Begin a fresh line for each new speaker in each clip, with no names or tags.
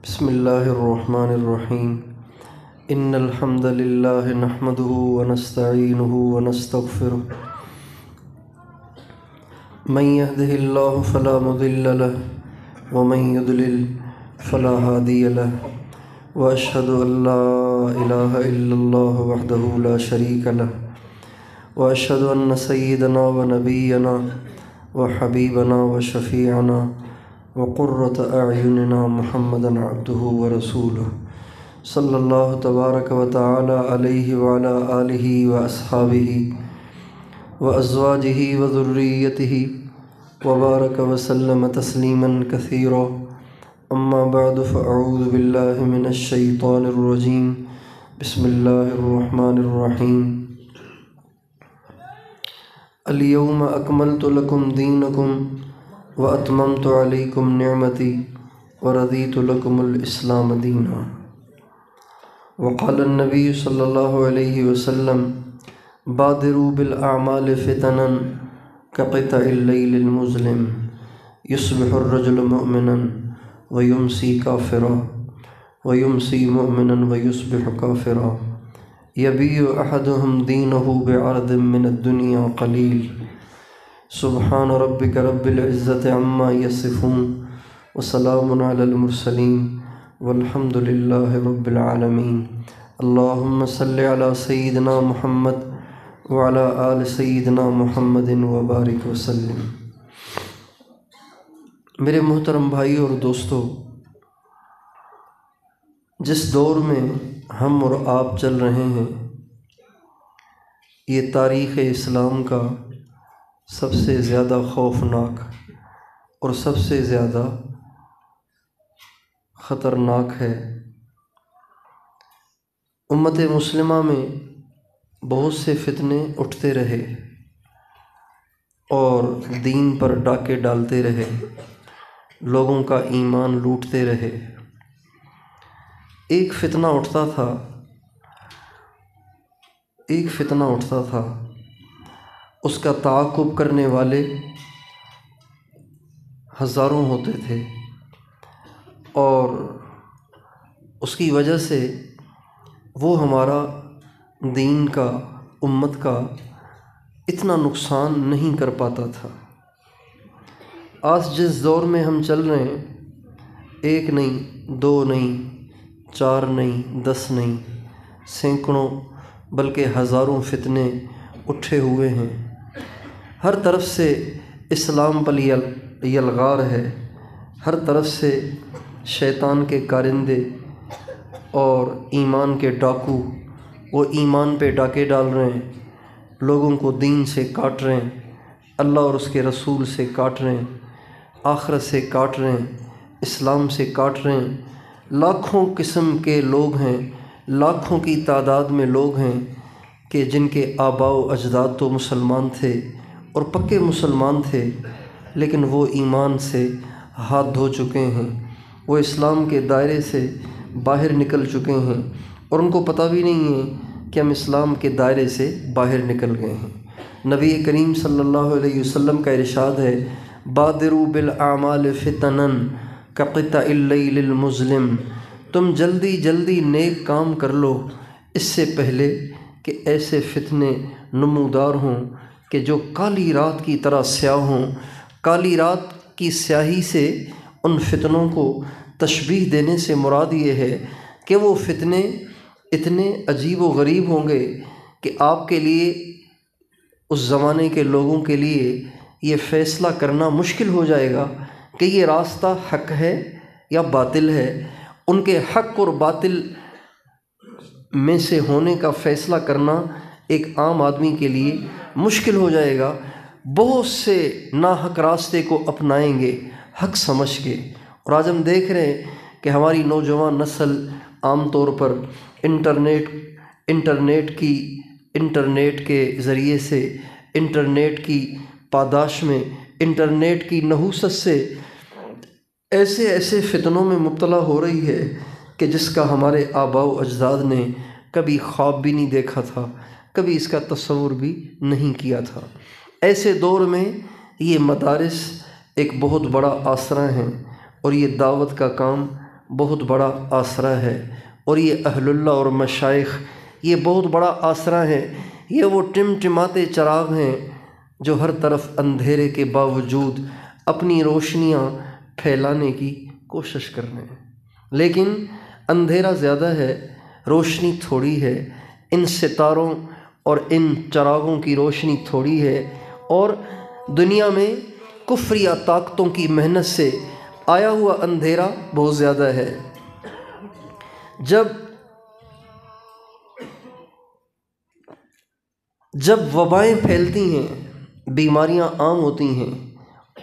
بسم اللہ الرحمن الرحیم ان الحمد للہ نحمده ونستعینه ونستغفره من يهده الله فلا مضل له ومن يضلل فلا هادي له واشهد ان لا اله الا الله وحده لا شريك له واشهد ان سيدنا ونبينا وحبيبنا وشفيعنا وقرۃ اعیننا محمدا عبدہ ورسولہ صلی اللہ تبارک و تعالی علیہ وعلی آلہ واصحابہ وازواجہ وذریتہ وبارک وسلم تسلیما کثیرا اما بعد فاعوذ باللہ من الشیطان الرجیم بسم اللہ الرحمن الرحیم الیوم اکملت لکم دینکم وَأَتْمَمْتُ عَلَيْكُمْ نِعْمَتِي وَرَضِيتُ لَكُمُ الْإِسْلَامَ دِينًا وقال النبي صلی اللہ علیہ وسلم بادروا بالأعمال فتنا كقطع الليل المظلم يصبح الرجل مؤمنا ويمسي كافرا ويمسي مؤمنا ويصبح كافرا يبيع أحدهم دينه بعرض من الدنيا قليل سبحان ربک رب العزت عما یصفون وسلام علی المرسلین والحمد للہ رب العالمین اللہم صلی علی سیدنا محمد وعلی آل سیدنا محمد وبارک وسلم۔ میرے محترم بھائی اور دوستو، جس دور میں ہم اور آپ چل رہے ہیں، یہ تاریخ اسلام کا سب سے زیادہ خوفناک اور سب سے زیادہ خطرناک ہے۔ امت مسلمہ میں بہت سے فتنے اٹھتے رہے اور دین پر ڈاکے ڈالتے رہے، لوگوں کا ایمان لوٹتے رہے۔ ایک فتنہ اٹھتا تھا، اس کا تعاقب کرنے والے ہزاروں ہوتے تھے، اور اس کی وجہ سے وہ ہمارا دین کا، امت کا اتنا نقصان نہیں کر پاتا تھا۔ آج جس دور میں ہم چل رہے ہیں، ایک نہیں، دو نہیں، چار نہیں، 10 نہیں، سینکڑوں بلکہ ہزاروں فتنے اٹھے ہوئے ہیں۔ ہر طرف سے اسلام پر یلغار ہے، ہر طرف سے شیطان کے کارندے اور ایمان کے ڈاکو وہ ایمان پہ ڈاکے ڈال رہے ہیں، لوگوں کو دین سے کاٹ رہے ہیں، اللہ اور اس کے رسول سے کاٹ رہے ہیں، آخرت سے کاٹ رہے ہیں، اسلام سے کاٹ رہے ہیں۔ لاکھوں قسم کے لوگ ہیں، لاکھوں کی تعداد میں لوگ ہیں کہ جن کے آباء و اجداد تو مسلمان تھے اور پکے مسلمان تھے، لیکن وہ ایمان سے ہاتھ دھو چکے ہیں، وہ اسلام کے دائرے سے باہر نکل چکے ہیں، اور ان کو پتہ بھی نہیں ہے کہ ہم اسلام کے دائرے سے باہر نکل گئے ہیں۔ نبی کریم صلی اللہ علیہ وسلم کا ارشاد ہے، بادروا بالاعمال فتنا كقطع اللیل المظلم، تم جلدی جلدی نیک کام کر لو اس سے پہلے کہ ایسے فتنے نمودار ہوں کہ جو کالی رات کی طرح سیاہ ہوں۔ کالی رات کی سیاہی سے ان فتنوں کو تشبیہ دینے سے مراد یہ ہے کہ وہ فتنے اتنے عجیب و غریب ہوں گے کہ آپ کے لیے، اس زمانے کے لوگوں کے لیے یہ فیصلہ کرنا مشکل ہو جائے گا کہ یہ راستہ حق ہے یا باطل ہے۔ ان کے حق اور باطل میں سے ہونے کا فیصلہ کرنا ایک عام آدمی کے لیے مشکل ہو جائے گا۔ بہت سے ناحق راستے کو اپنائیں گے حق سمجھ کے، اور آج ہم دیکھ رہے ہیں کہ ہماری نوجوان نسل عام طور پر انٹرنیٹ کے ذریعے سے، انٹرنیٹ کی پاداش میں، انٹرنیٹ کی نحوست سے ایسے فتنوں میں مبتلا ہو رہی ہے کہ جس کا ہمارے آباء و اجداد نے کبھی خواب بھی نہیں دیکھا تھا، کبھی اس کا تصور بھی نہیں کیا تھا۔ ایسے دور میں یہ مدارس ایک بہت بڑا آسرا ہیں، اور یہ دعوت کا کام بہت بڑا آسرا ہے، اور یہ اہل اللہ اور مشائخ یہ بہت بڑا آسرا ہے۔ یہ وہ ٹمٹماتے چراغ ہیں جو ہر طرف اندھیرے کے باوجود اپنی روشنیاں پھیلانے کی کوشش کر رہے ہیں، لیکن اندھیرا زیادہ ہے، روشنی تھوڑی ہے۔ ان ستاروں اور ان چراغوں کی روشنی تھوڑی ہے، اور دنیا میں کفریہ طاقتوں کی محنت سے آیا ہوا اندھیرا بہت زیادہ ہے۔ جب وبائیں پھیلتی ہیں، بیماریاں عام ہوتی ہیں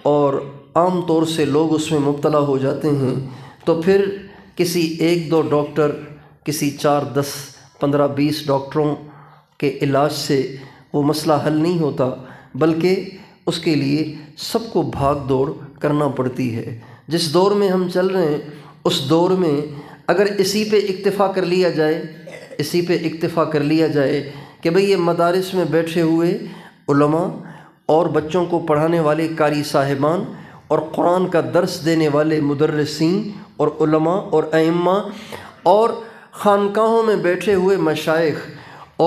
اور عام طور سے لوگ اس میں مبتلا ہو جاتے ہیں، تو پھر کسی 1-2 ڈاکٹر، کسی 4, 10, 15, 20 ڈاکٹروں کے علاج سے وہ مسئلہ حل نہیں ہوتا، بلکہ اس کے لیے سب کو بھاگ دوڑ کرنا پڑتی ہے۔ جس دور میں ہم چل رہے ہیں، اس دور میں اگر اسی پہ اکتفا کر لیا جائے کہ بھئی یہ مدارس میں بیٹھے ہوئے علماء اور بچوں کو پڑھانے والے قاری صاحبان اور قرآن کا درس دینے والے مدرسین اور علماء اور ائمہ اور خانقاہوں میں بیٹھے ہوئے مشائخ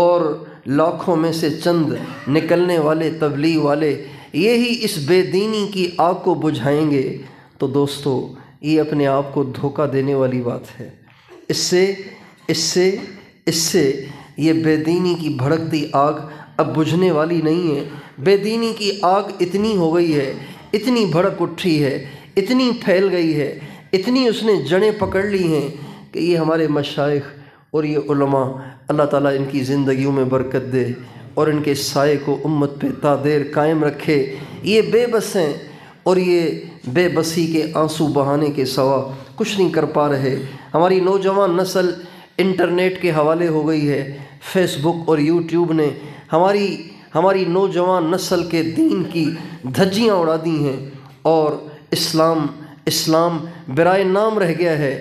اور لاکھوں میں سے چند نکلنے والے تبلیغ والے یہی اس بے دینی کی آگ کو بجھائیں گے، تو دوستو یہ اپنے آپ کو دھوکہ دینے والی بات ہے۔ اس سے یہ بے دینی کی بھڑکتی آگ اب بجھنے والی نہیں ہے۔ بے دینی کی آگ اتنی ہو گئی ہے، اتنی بھڑک اٹھی ہے، اتنی پھیل گئی ہے، اتنی اس نے جڑیں پکڑ لی ہیں کہ یہ ہمارے مشائخ اور یہ علماء، اللہ تعالیٰ ان کی زندگیوں میں برکت دے اور ان کے سائے کو امت پہ تا دیر قائم رکھے۔ یہ بے بس ہیں اور یہ بے بسی کے آنسو بہانے کے سوا کچھ نہیں کر پا رہے۔ ہماری نوجوان نسل انٹرنیٹ کے حوالے ہو گئی ہے۔ فیس بک اور یوٹیوب نے ہماری نوجوان نسل کے دین کی دھجیاں اڑا دی ہیں، اور اسلام برائے نام رہ گیا ہے۔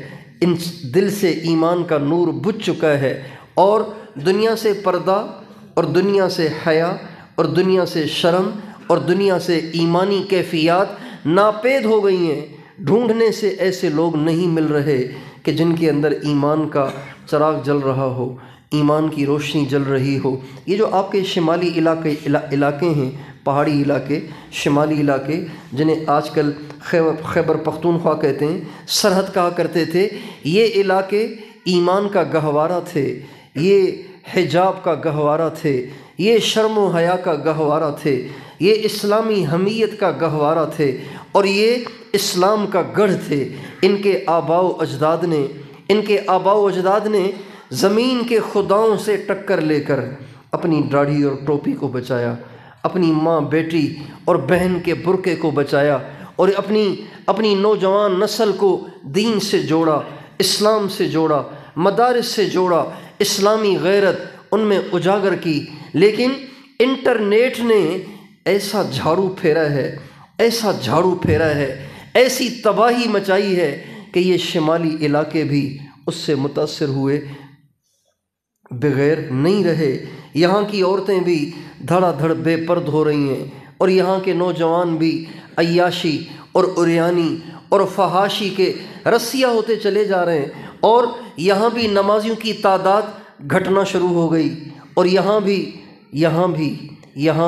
ان دل سے ایمان کا نور بجھ چکا ہے، اور دنیا سے پردہ اور دنیا سے حیا اور دنیا سے شرم اور دنیا سے ایمانی کیفیات ناپید ہو گئی ہیں۔ ڈھونڈنے سے ایسے لوگ نہیں مل رہے کہ جن کے اندر ایمان کا چراغ جل رہا ہو، ایمان کی روشنی جل رہی ہو۔ یہ جو آپ کے شمالی علاقے ہیں، پہاڑی علاقے، شمالی علاقے، جنہیں آج کل خیبر پختونخوا کہتے ہیں، سرحد کہا کرتے تھے، یہ علاقے ایمان کا گہوارہ تھے، یہ حجاب کا گہوارہ تھے، یہ شرم و حیا کا گہوارہ تھے، یہ اسلامی حمیت کا گہوارہ تھے، اور یہ اسلام کا گڑھ تھے۔ ان کے آباء و اجداد نے زمین کے خداؤں سے ٹکر لے کر اپنی داڑھی اور ٹوپی کو بچایا، اپنی ماں، بیٹی اور بہن کے برقعے کو بچایا، اور اپنی نوجوان نسل کو دین سے جوڑا، اسلام سے جوڑا، مدارس سے جوڑا، اسلامی غیرت ان میں اجاگر کی۔ لیکن انٹرنیٹ نے ایسا جھاڑو پھیرا ہے، ایسی تباہی مچائی ہے کہ یہ شمالی علاقے بھی اس سے متاثر ہوئے بغیر نہیں رہے۔ یہاں کی عورتیں بھی دھڑا دھڑ بے پرد ہو رہی ہیں، اور یہاں کے نوجوان بھی عیاشی اور عریانی اور فحاشی کے رسیا ہوتے چلے جا رہے ہیں، اور یہاں بھی نمازیوں کی تعداد گھٹنا شروع ہو گئی۔ اور یہاں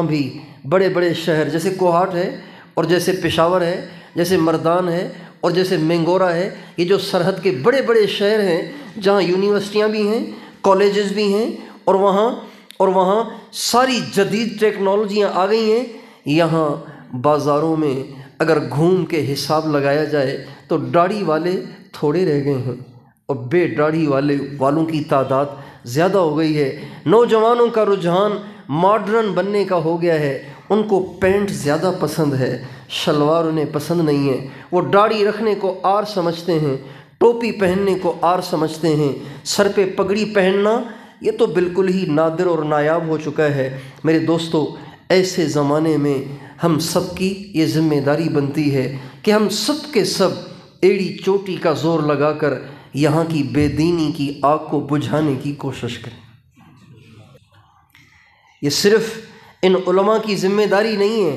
بھی بڑے بڑے شہر جیسے کوہاٹ ہے، اور جیسے پشاور ہے، جیسے مردان ہے، اور جیسے مینگورہ ہے، یہ جو سرحد کے بڑے بڑے شہر ہیں جہاں یونیورسٹیاں بھی ہیں، کالجز بھی ہیں، اور وہاں ساری جدید ٹیکنالوجیاں آ گئی ہیں۔ یہاں بازاروں میں اگر گھوم کے حساب لگایا جائے تو داڑھی والے تھوڑے رہ گئے ہیں، اور بے داڑھی والوں کی تعداد زیادہ ہو گئی ہے۔ نوجوانوں کا رجحان ماڈرن بننے کا ہو گیا ہے، ان کو پینٹ زیادہ پسند ہے، شلوار انہیں پسند نہیں ہے۔ وہ داڑھی رکھنے کو آر سمجھتے ہیں، ٹوپی پہننے کو آر سمجھتے ہیں، سر پہ پگڑی پہننا یہ تو بالکل ہی نادر اور نایاب ہو چکا ہے۔ میرے دوستو، ایسے زمانے میں ہم سب کی یہ ذمہ داری بنتی ہے کہ ہم سب کے سب ایڑی چوٹی کا زور لگا کر یہاں کی بے دینی کی آگ کو بجھانے کی کوشش کریں۔ یہ صرف ان علماء کی ذمہ داری نہیں ہے،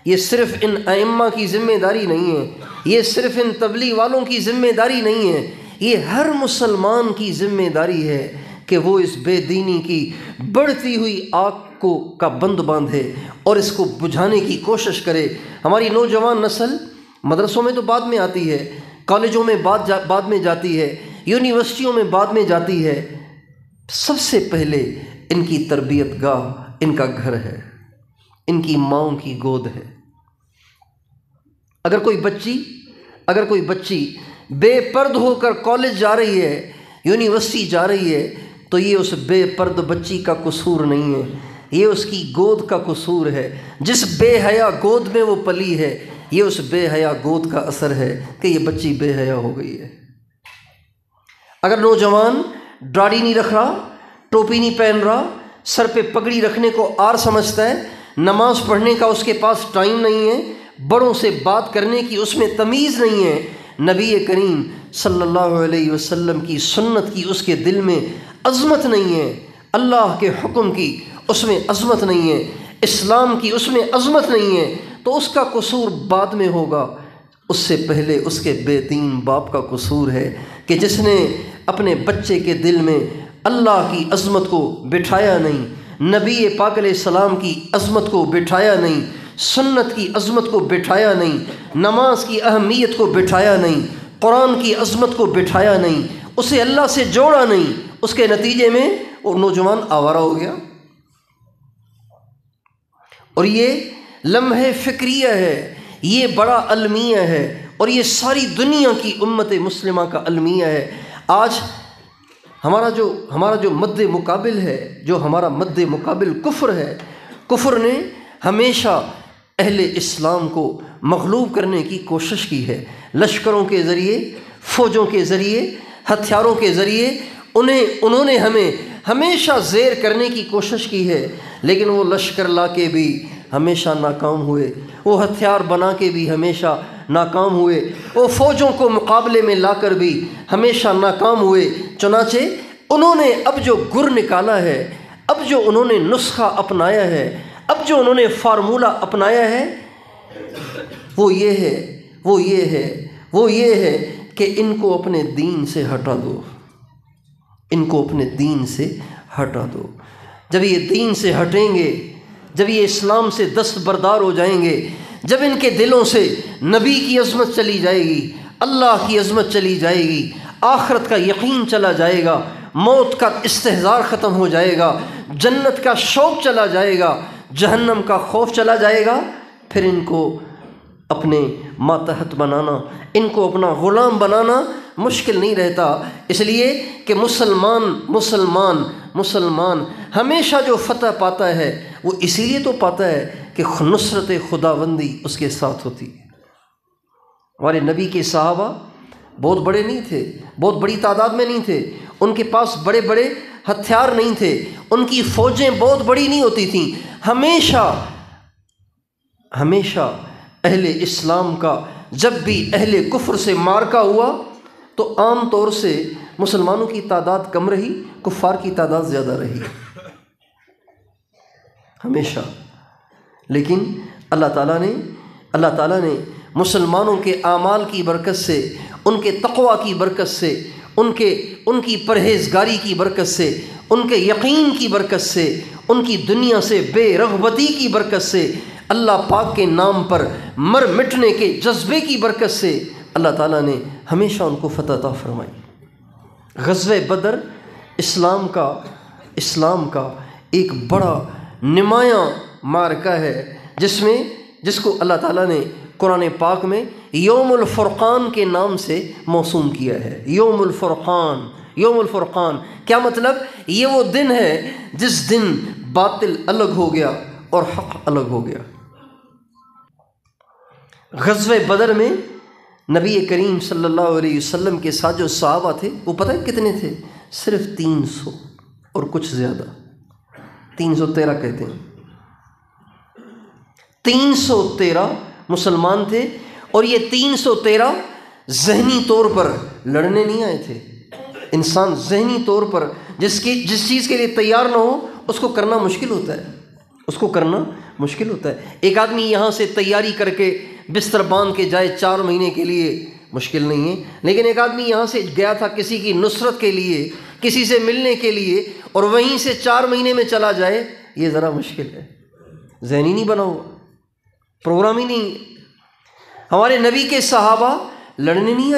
یہ صرف ان ائمہ کی ذمہ داری نہیں ہے، یہ صرف ان تبلیغ والوں کی ذمہ داری نہیں ہے، یہ ہر مسلمان کی ذمہ داری ہے کہ وہ اس بے دینی کی بڑھتی ہوئی آگ کا بند باندھے اور اس کو بجھانے کی کوشش کرے۔ ہماری نوجوان نسل مدرسوں میں تو بعد میں آتی ہے، کالجوں میں بعد میں جاتی ہے، یونیورسٹیوں میں بعد میں جاتی ہے۔ سب سے پہلے ان کی تربیت گاہ ان کا گھر ہے، ان کی ماؤں کی گود ہے۔ اگر کوئی بچی بے پرد ہو کر کالج جا رہی ہے، یونیورسٹی جا رہی ہے، تو یہ اس بے پرد بچی کا قصور نہیں ہے، یہ اس کی گود کا قصور ہے۔ جس بے حیا گود میں وہ پلی ہے، یہ اس بے حیا گود کا اثر ہے کہ یہ بچی بے حیا ہو گئی ہے۔ اگر نوجوان داڑھی نہیں رکھ رہا، ٹوپی نہیں پہن رہا، سر پہ پگڑی رکھنے کو عار سمجھتا ہے، نماز پڑھنے کا اس کے پاس ٹائم نہیں ہے، بڑوں سے بات کرنے کی اس میں تمیز نہیں ہے، نبی کریم صلی اللہ علیہ وسلم کی سنت کی اس کے دل میں عظمت نہیں ہے، اللہ کے حکم کی اس میں عظمت نہیں ہے، اسلام کی اس میں عظمت نہیں ہے، تو اس کا قصور بعد میں ہوگا۔ اس سے پہلے اس کے بے دین باپ کا قصور ہے کہ جس نے اپنے بچے کے دل میں اللہ کی عظمت کو بٹھایا نہیں، نبی پاک علیہ السلام کی عظمت کو بٹھایا نہیں، سنت کی عظمت کو بٹھایا نہیں، نماز کی اہمیت کو بٹھایا نہیں، قرآن کی عظمت کو بٹھایا نہیں، اسے اللہ سے جوڑا نہیں، اس کے نتیجے میں وہ نوجوان آوارہ ہو گیا۔ اور یہ لمحہ فکریہ ہے، یہ بڑا المیہ ہے، اور یہ ساری دنیا کی امت مسلمہ کا المیہ ہے۔ آج ہمارا جو مد مقابل ہے، جو ہمارا مد مقابل کفر ہے، کفر نے ہمیشہ اہل اسلام کو مغلوب کرنے کی کوشش کی ہے، لشکروں کے ذریعے، فوجوں کے ذریعے، ہتھیاروں کے ذریعے انہوں نے ہمیں ہمیشہ زیر کرنے کی کوشش کی ہے، لیکن وہ لشکر لا کے بھی ہمیشہ ناکام ہوئے، وہ ہتھیار بنا کے بھی ہمیشہ ناکام ہوئے، وہ فوجوں کو مقابلے میں لا کر بھی ہمیشہ ناکام ہوئے۔ چنانچہ انہوں نے اب جو گر نکالا ہے، اب جو انہوں نے نسخہ اپنایا ہے، اب جو انہوں نے فارمولہ اپنایا ہے، وہ یہ ہے کہ ان کو اپنے دین سے ہٹا دو، ان کو اپنے دین سے ہٹا دو۔ جب یہ دین سے ہٹیں گے، جب یہ اسلام سے دستبردار ہو جائیں گے، جب ان کے دلوں سے نبی کی عظمت چلی جائے گی، اللہ کی عظمت چلی جائے گی، آخرت کا یقین چلا جائے گا، موت کا استحضار ختم ہو جائے گا، جنت کا شوق چلا جائے گا، جہنم کا خوف چلا جائے گا، پھر ان کو اپنے ماتحت بنانا، ان کو اپنا غلام بنانا مشکل نہیں رہتا۔ اس لیے کہ مسلمان ہمیشہ جو فتح پاتا ہے وہ اسی لیے تو پاتا ہے کہ نصرت خداوندی اس کے ساتھ ہوتی ہے۔ ہمارے نبی کے صحابہ بہت بڑے نہیں تھے، بہت بڑی تعداد میں نہیں تھے، ان کے پاس بڑے بڑے ہتھیار نہیں تھے، ان کی فوجیں بہت بڑی نہیں ہوتی تھیں، ہمیشہ اہل اسلام کا جب بھی اہل کفر سے معرکہ ہوا تو عام طور سے مسلمانوں کی تعداد کم رہی، کفار کی تعداد زیادہ رہی ہمیشہ۔ لیکن اللہ تعالیٰ نے مسلمانوں کے اعمال کی برکت سے، ان کے تقوی کی برکت سے، ان کی پرہیزگاری کی برکت سے، ان کے یقین کی برکت سے، ان کی دنیا سے بے رغبتی کی برکت سے، اللہ پاک کے نام پر مر مٹنے کے جذبے کی برکت سے اللہ تعالیٰ نے ہمیشہ ان کو فتح عطا فرمائی۔ غزوہ بدر اسلام کا ایک بڑا نمایاں معرکہ ہے، جس کو اللہ تعالیٰ نے قرآن پاک میں یوم الفرقان کے نام سے موسوم کیا ہے۔ یوم الفرقان کیا مطلب؟ یہ وہ دن ہے جس دن باطل الگ ہو گیا اور حق الگ ہو گیا۔ غزوہ بدر میں نبی کریم صلی اللہ علیہ وسلم کے ساتھ جو صحابہ تھے وہ پتہ ہے کتنے تھے؟ صرف 300 اور کچھ زیادہ، 313 کہتے ہیں۔ 313 مسلمان تھے، اور یہ 313 ذہنی طور پر لڑنے نہیں آئے تھے۔ انسان ذہنی طور پر جس چیز کے لیے تیار نہ ہو اس کو کرنا مشکل ہوتا ہے۔ ایک آدمی یہاں سے تیاری کر کے بستر باندھ کے جائے 4 مہینے کے لیے مشکل نہیں ہے، لیکن ایک آدمی یہاں سے گیا تھا کسی کی نصرت کے لیے، کسی سے ملنے کے لیے، اور وہیں سے 4 مہینے میں چلا جائے، یہ ذرا مشکل ہے۔ ذہنی نہیں بنا ہوا، پروگرام ہی نہیں۔ ہمارے نبی کے صحابہ لڑنے نہیں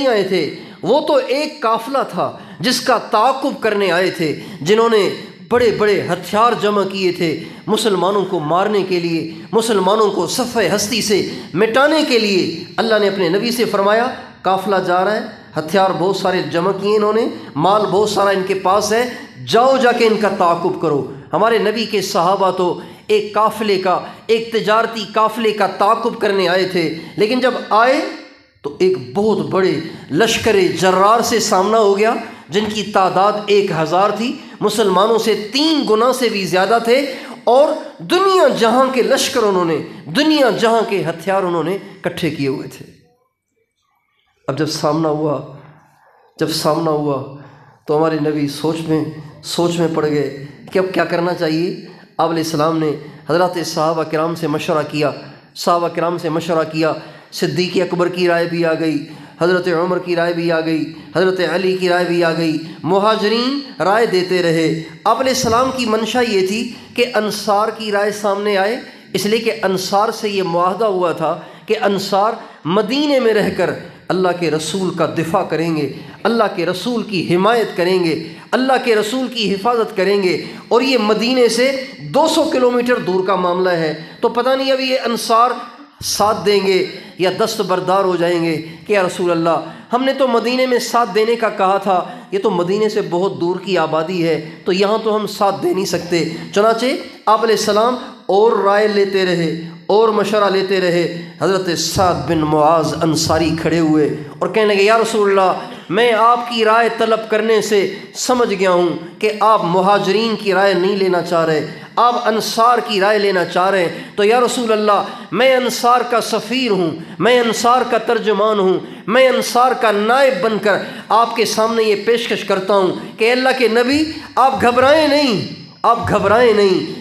آئے تھے، وہ تو ایک قافلہ تھا جس کا تعاقب کرنے آئے تھے، جنہوں نے بڑے بڑے ہتھیار جمع کیے تھے مسلمانوں کو مارنے کے لیے، مسلمانوں کو صفحہ ہستی سے مٹانے کے لیے۔ اللہ نے اپنے نبی سے فرمایا قافلہ جا رہا ہے، ہتھیار بہت سارے جمع کیے انہوں نے، مال بہت سارا ان کے پاس ہے، جاؤ جا کے ان کا تعاقب کرو۔ ہمارے نبی کے صحابہ تو ایک قافلے کا، ایک تجارتی قافلے کا تعاقب کرنے آئے تھے، لیکن جب آئے تو ایک بہت بڑے لشکر جرار سے سامنا ہو گیا، جن کی تعداد 1000 تھی، مسلمانوں سے 3 گنا سے بھی زیادہ تھے، اور دنیا جہاں کے لشکر انہوں نے، دنیا جہاں کے ہتھیار انہوں نے اکٹھے کیے ہوئے تھے۔ اب جب سامنا ہوا تو ہمارے نبی سوچ میں پڑ گئے کہ اب کیا کرنا چاہیے۔ آپ علیہ السلام نے حضرات صحابہ کرام سے مشورہ کیا، صدیق اکبر کی رائے بھی آ گئی، حضرت عمر کی رائے بھی آ گئی، حضرت علی کی رائے بھی آ گئی، مہاجرین رائے دیتے رہے۔ آپ علیہ السلام کی منشا یہ تھی کہ انصار کی رائے سامنے آئے، اس لیے کہ انصار سے یہ معاہدہ ہوا تھا کہ انصار مدینے میں رہ کر اللہ کے رسول کا دفاع کریں گے، اللہ کے رسول کی حمایت کریں گے، اللہ کے رسول کی حفاظت کریں گے، اور یہ مدینے سے 200 کلومیٹر دور کا معاملہ ہے، تو پتہ نہیں اب یہ انصار ساتھ دیں گے یا دستبردار ہو جائیں گے کہ یا رسول اللہ ہم نے تو مدینے میں ساتھ دینے کا کہا تھا، یہ تو مدینے سے بہت دور کی آبادی ہے، تو یہاں تو ہم ساتھ دے نہیں سکتے۔ چنانچہ آپ علیہ السلام اور رائے لیتے رہے اور مشورہ لیتے رہے۔ حضرت سعد بن معاذ انصاری کھڑے ہوئے اور کہنے لگے یا رسول اللہ میں آپ کی رائے طلب کرنے سے سمجھ گیا ہوں کہ آپ مہاجرین کی رائے نہیں لینا چاہ رہے، آپ انصار کی رائے لینا چاہ رہے ہیں، تو یا رسول اللہ میں انصار کا سفیر ہوں، میں انصار کا ترجمان ہوں، میں انصار کا نائب بن کر آپ کے سامنے یہ پیشکش کرتا ہوں کہ اللہ کے نبی آپ گھبرائیں نہیں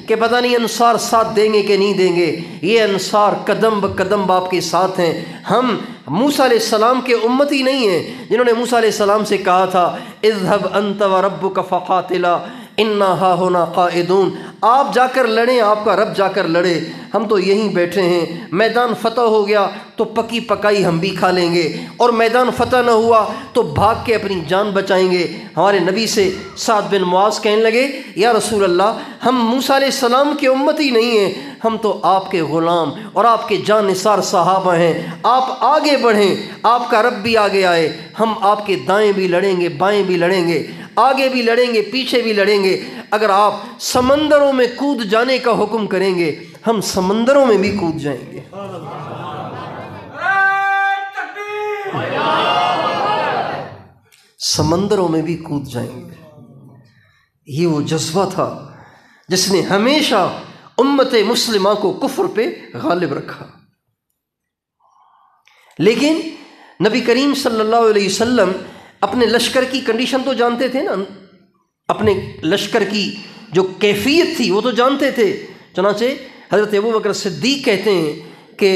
کہ پتہ نہیں انصار ساتھ دیں گے کہ نہیں دیں گے، یہ انصار قدم بقدم آپ کے ساتھ ہیں۔ ہم موسیٰ علیہ السلام کے امتی نہیں ہیں جنہوں نے موسیٰ علیہ السلام سے کہا تھا اذهب انت وربک فقاتلا انا ہاہنا قاعدون، آپ جا کر لڑیں، آپ کا رب جا کر لڑے، ہم تو یہیں بیٹھے ہیں، میدان فتح ہو گیا تو پکی پکائی ہم بھی کھا لیں گے، اور میدان فتح نہ ہوا تو بھاگ کے اپنی جان بچائیں گے۔ ہمارے نبی سے سعد بن معاذ کہنے لگے یا رسول اللہ ہم موسیٰ علیہ السلام کے امتی نہیں ہیں، ہم تو آپ کے غلام اور آپ کے جان نثار صحابہ ہیں، آپ آگے بڑھیں، آپ کا رب بھی آگے آئے، ہم آپ کے دائیں بھی لڑیں گے، بائیں بھی لڑیں گے، آگے بھی لڑیں گے، پیچھے بھی لڑیں گے، اگر آپ سمندروں میں کود جانے کا حکم کریں گے ہم سمندروں میں بھی کود جائیں گے۔ سمندروں میں بھی کود جائیں گے۔ یہ وہ جذبہ تھا جس نے ہمیشہ امت مسلمہ کو کفر پہ غالب رکھا۔ لیکن نبی کریم صلی اللہ علیہ وسلم اپنے لشکر کی کنڈیشن تو جانتے تھے نا، اپنے لشکر کی جو کیفیت تھی وہ تو جانتے تھے۔ چنانچہ حضرت ابوبکر صدیق کہتے ہیں کہ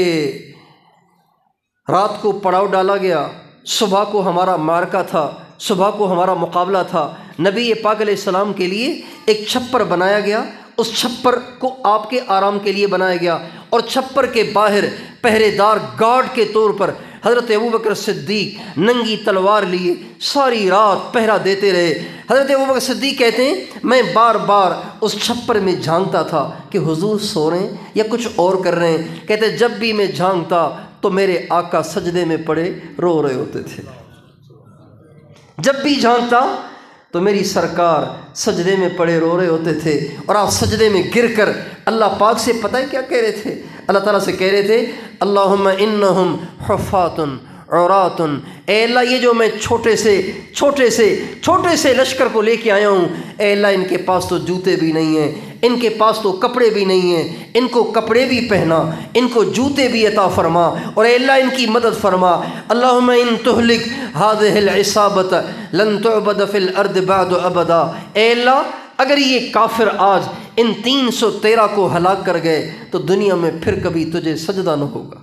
رات کو پڑاؤ ڈالا گیا، صبح کو ہمارا معرکہ تھا، صبح کو ہمارا مقابلہ تھا، نبی پاک علیہ السلام کے لیے ایک چھپر بنایا گیا، اس چھپر کو آپ کے آرام کے لیے بنایا گیا، اور چھپر کے باہر پہرے دار گارڈ کے طور پر حضرت ابوبکر صدیق ننگی تلوار لیے ساری رات پہرا دیتے رہے۔ حضرت ابوبکر صدیق کہتے ہیں میں بار بار اس چھپر میں جھانکتا تھا کہ حضور سو رہے ہیں یا کچھ اور کر رہے ہیں، کہتے جب بھی میں جھانکتا تو میرے آقا سجدے میں پڑے رو رہے ہوتے تھے، جب بھی جھانکتا تو میری سرکار سجدے میں پڑے رو رہے ہوتے تھے، اور آپ سجدے میں گر کر اللہ پاک سے پتہ ہے کیا کہہ رہے تھے؟ اللہ تعالیٰ سے کہہ رہے تھے اللہم انہم حفات عورات، اے اللہ یہ جو میں چھوٹے سے لشکر کو لے کے آیا ہوں، اے اللہ ان کے پاس تو جوتے بھی نہیں ہیں، ان کے پاس تو کپڑے بھی نہیں ہیں، ان کو کپڑے بھی پہنا، ان کو جوتے بھی عطا فرما، اور اے اللہ ان کی مدد فرما۔ اللہم ان تہلک ہذہ العصابۃ لن تعبد فی الارض بعد ابدا، اے اللہ اگر یہ کافر آج ان 313 کو ہلاک کر گئے تو دنیا میں پھر کبھی تجھے سجدہ نہ ہوگا۔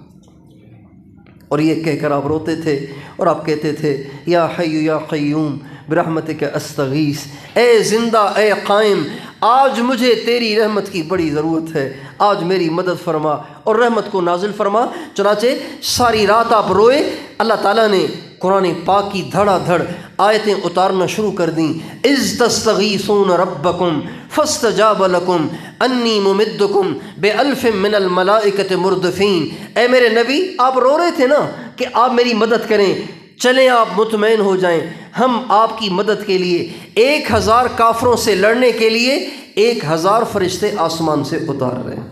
اور یہ کہہ کر آپ روتے تھے اور آپ کہتے تھے یا حی یا قیوم برحمتک استغیث، اے زندہ اے قائم، آج مجھے تیری رحمت کی بڑی ضرورت ہے، آج میری مدد فرما اور رحمت کو نازل فرما۔ چنانچہ ساری رات آپ روئے، اللہ تعالیٰ نے قرآن پاک کی دھڑا دھڑ آیتیں اتارنا شروع کر دیں۔ اذ تستغیثون ربکم فاستجاب لکم انی ممدکم بألف من الملائکۃ مردفین۔ اے میرے نبی، آپ رو رہے تھے نا کہ آپ میری مدد کریں، چلیں آپ مطمئن ہو جائیں، ہم آپ کی مدد کے لیے 1000 کافروں سے لڑنے کے لیے 1000 فرشتے آسمان سے اتار رہے ہیں۔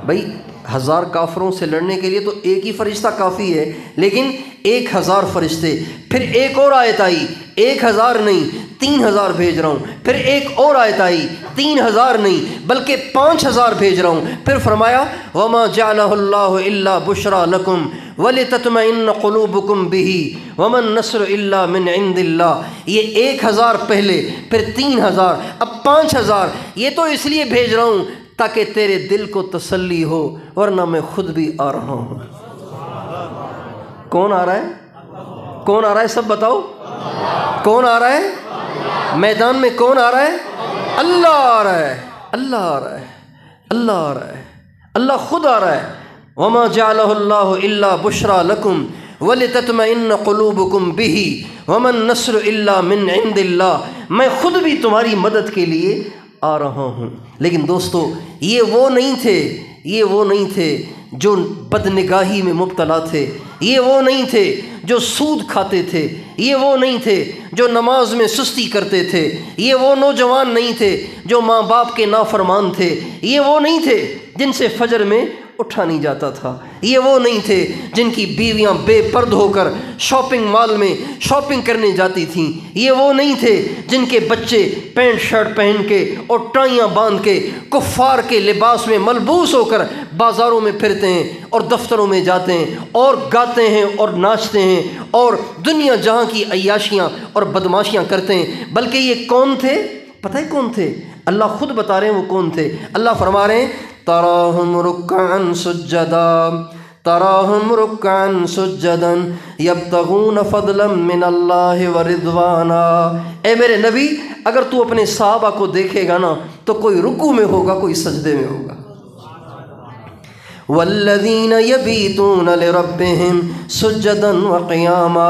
بھائی 1000 کافروں سے لڑنے کے لیے تو ایک ہی فرشتہ کافی ہے، لیکن 1000 فرشتے۔ پھر ایک اور آیت آئی، 1000 نہیں 3000 بھیج رہا ہوں۔ پھر ایک اور آیت آئی، 3000 نہیں بلکہ 5000 بھیج رہا ہوں۔ پھر فرمایا وما جعلہ اللہ الا بشرا لکم وَلِتَطْمَئِنَّ قُلُوبُكُمْ بِهِ وَمَا النَّصْرُ إِلَّا مِنْ عِنْدِ اللَّهِ۔ یہ 1000 پہلے، پھر 3000، اب 5000۔ یہ تو اس لیے بھیج رہا ہوں تاکہ تیرے دل کو تسلی ہو، ورنہ میں خود بھی آ رہا ہوں۔ کون آ رہا ہے؟ کون آ رہا ہے؟ سب بتاؤ، کون آ رہا ہے؟ میدان میں کون آ رہا ہے؟ اللہ آ رہا ہے، اللہ آ رہا ہے، اللہ آ رہا ہے، اللہ خود آ رہا ہے۔ وما جعلہ اللہ الا بشرا لکم ولتطمئن قلوبکم بہ وما النصر الا من عند اللہ۔ میں خود بھی تمہاری مدد کے لیے آ رہا ہوں۔ لیکن دوستو، یہ وہ نہیں تھے جو بدنگاہی میں مبتلا تھے، یہ وہ نہیں تھے جو سود کھاتے تھے، یہ وہ نہیں تھے جو نماز میں سستی کرتے تھے، یہ وہ نوجوان نہیں تھے جو ماں باپ کے نافرمان تھے، یہ وہ نہیں تھے جن سے فجر میں اٹھا نہیں جاتا تھا، یہ وہ نہیں تھے جن کی بیویاں بے پرد ہو کر شاپنگ مال میں شاپنگ کرنے جاتی تھیں، یہ وہ نہیں تھے جن کے بچے پینٹ شرٹ پہن کے اور ٹائیاں باندھ کے کفار کے لباس میں ملبوس ہو کر بازاروں میں پھرتے ہیں اور دفتروں میں جاتے ہیں اور گاتے ہیں اور ناچتے ہیں اور دنیا جہاں کی عیاشیاں اور بدماشیاں کرتے ہیں۔ بلکہ یہ کون تھے؟ پتہ ہے کون تھے؟ اللہ خود بتا رہے ہیں وہ کون تھے۔ اللہ فرما رہے ہیں تراہم رکعا سجدا، تراہم رکعا سجدا یبتغون فضلا من اللہ ورضوانا۔ اے میرے نبی، اگر تو اپنے صحابہ کو دیکھے گا نا تو کوئی رکوع میں ہوگا، کوئی سجدے میں ہوگا۔ والذین یبیتون لربہم سجدا وقیاما،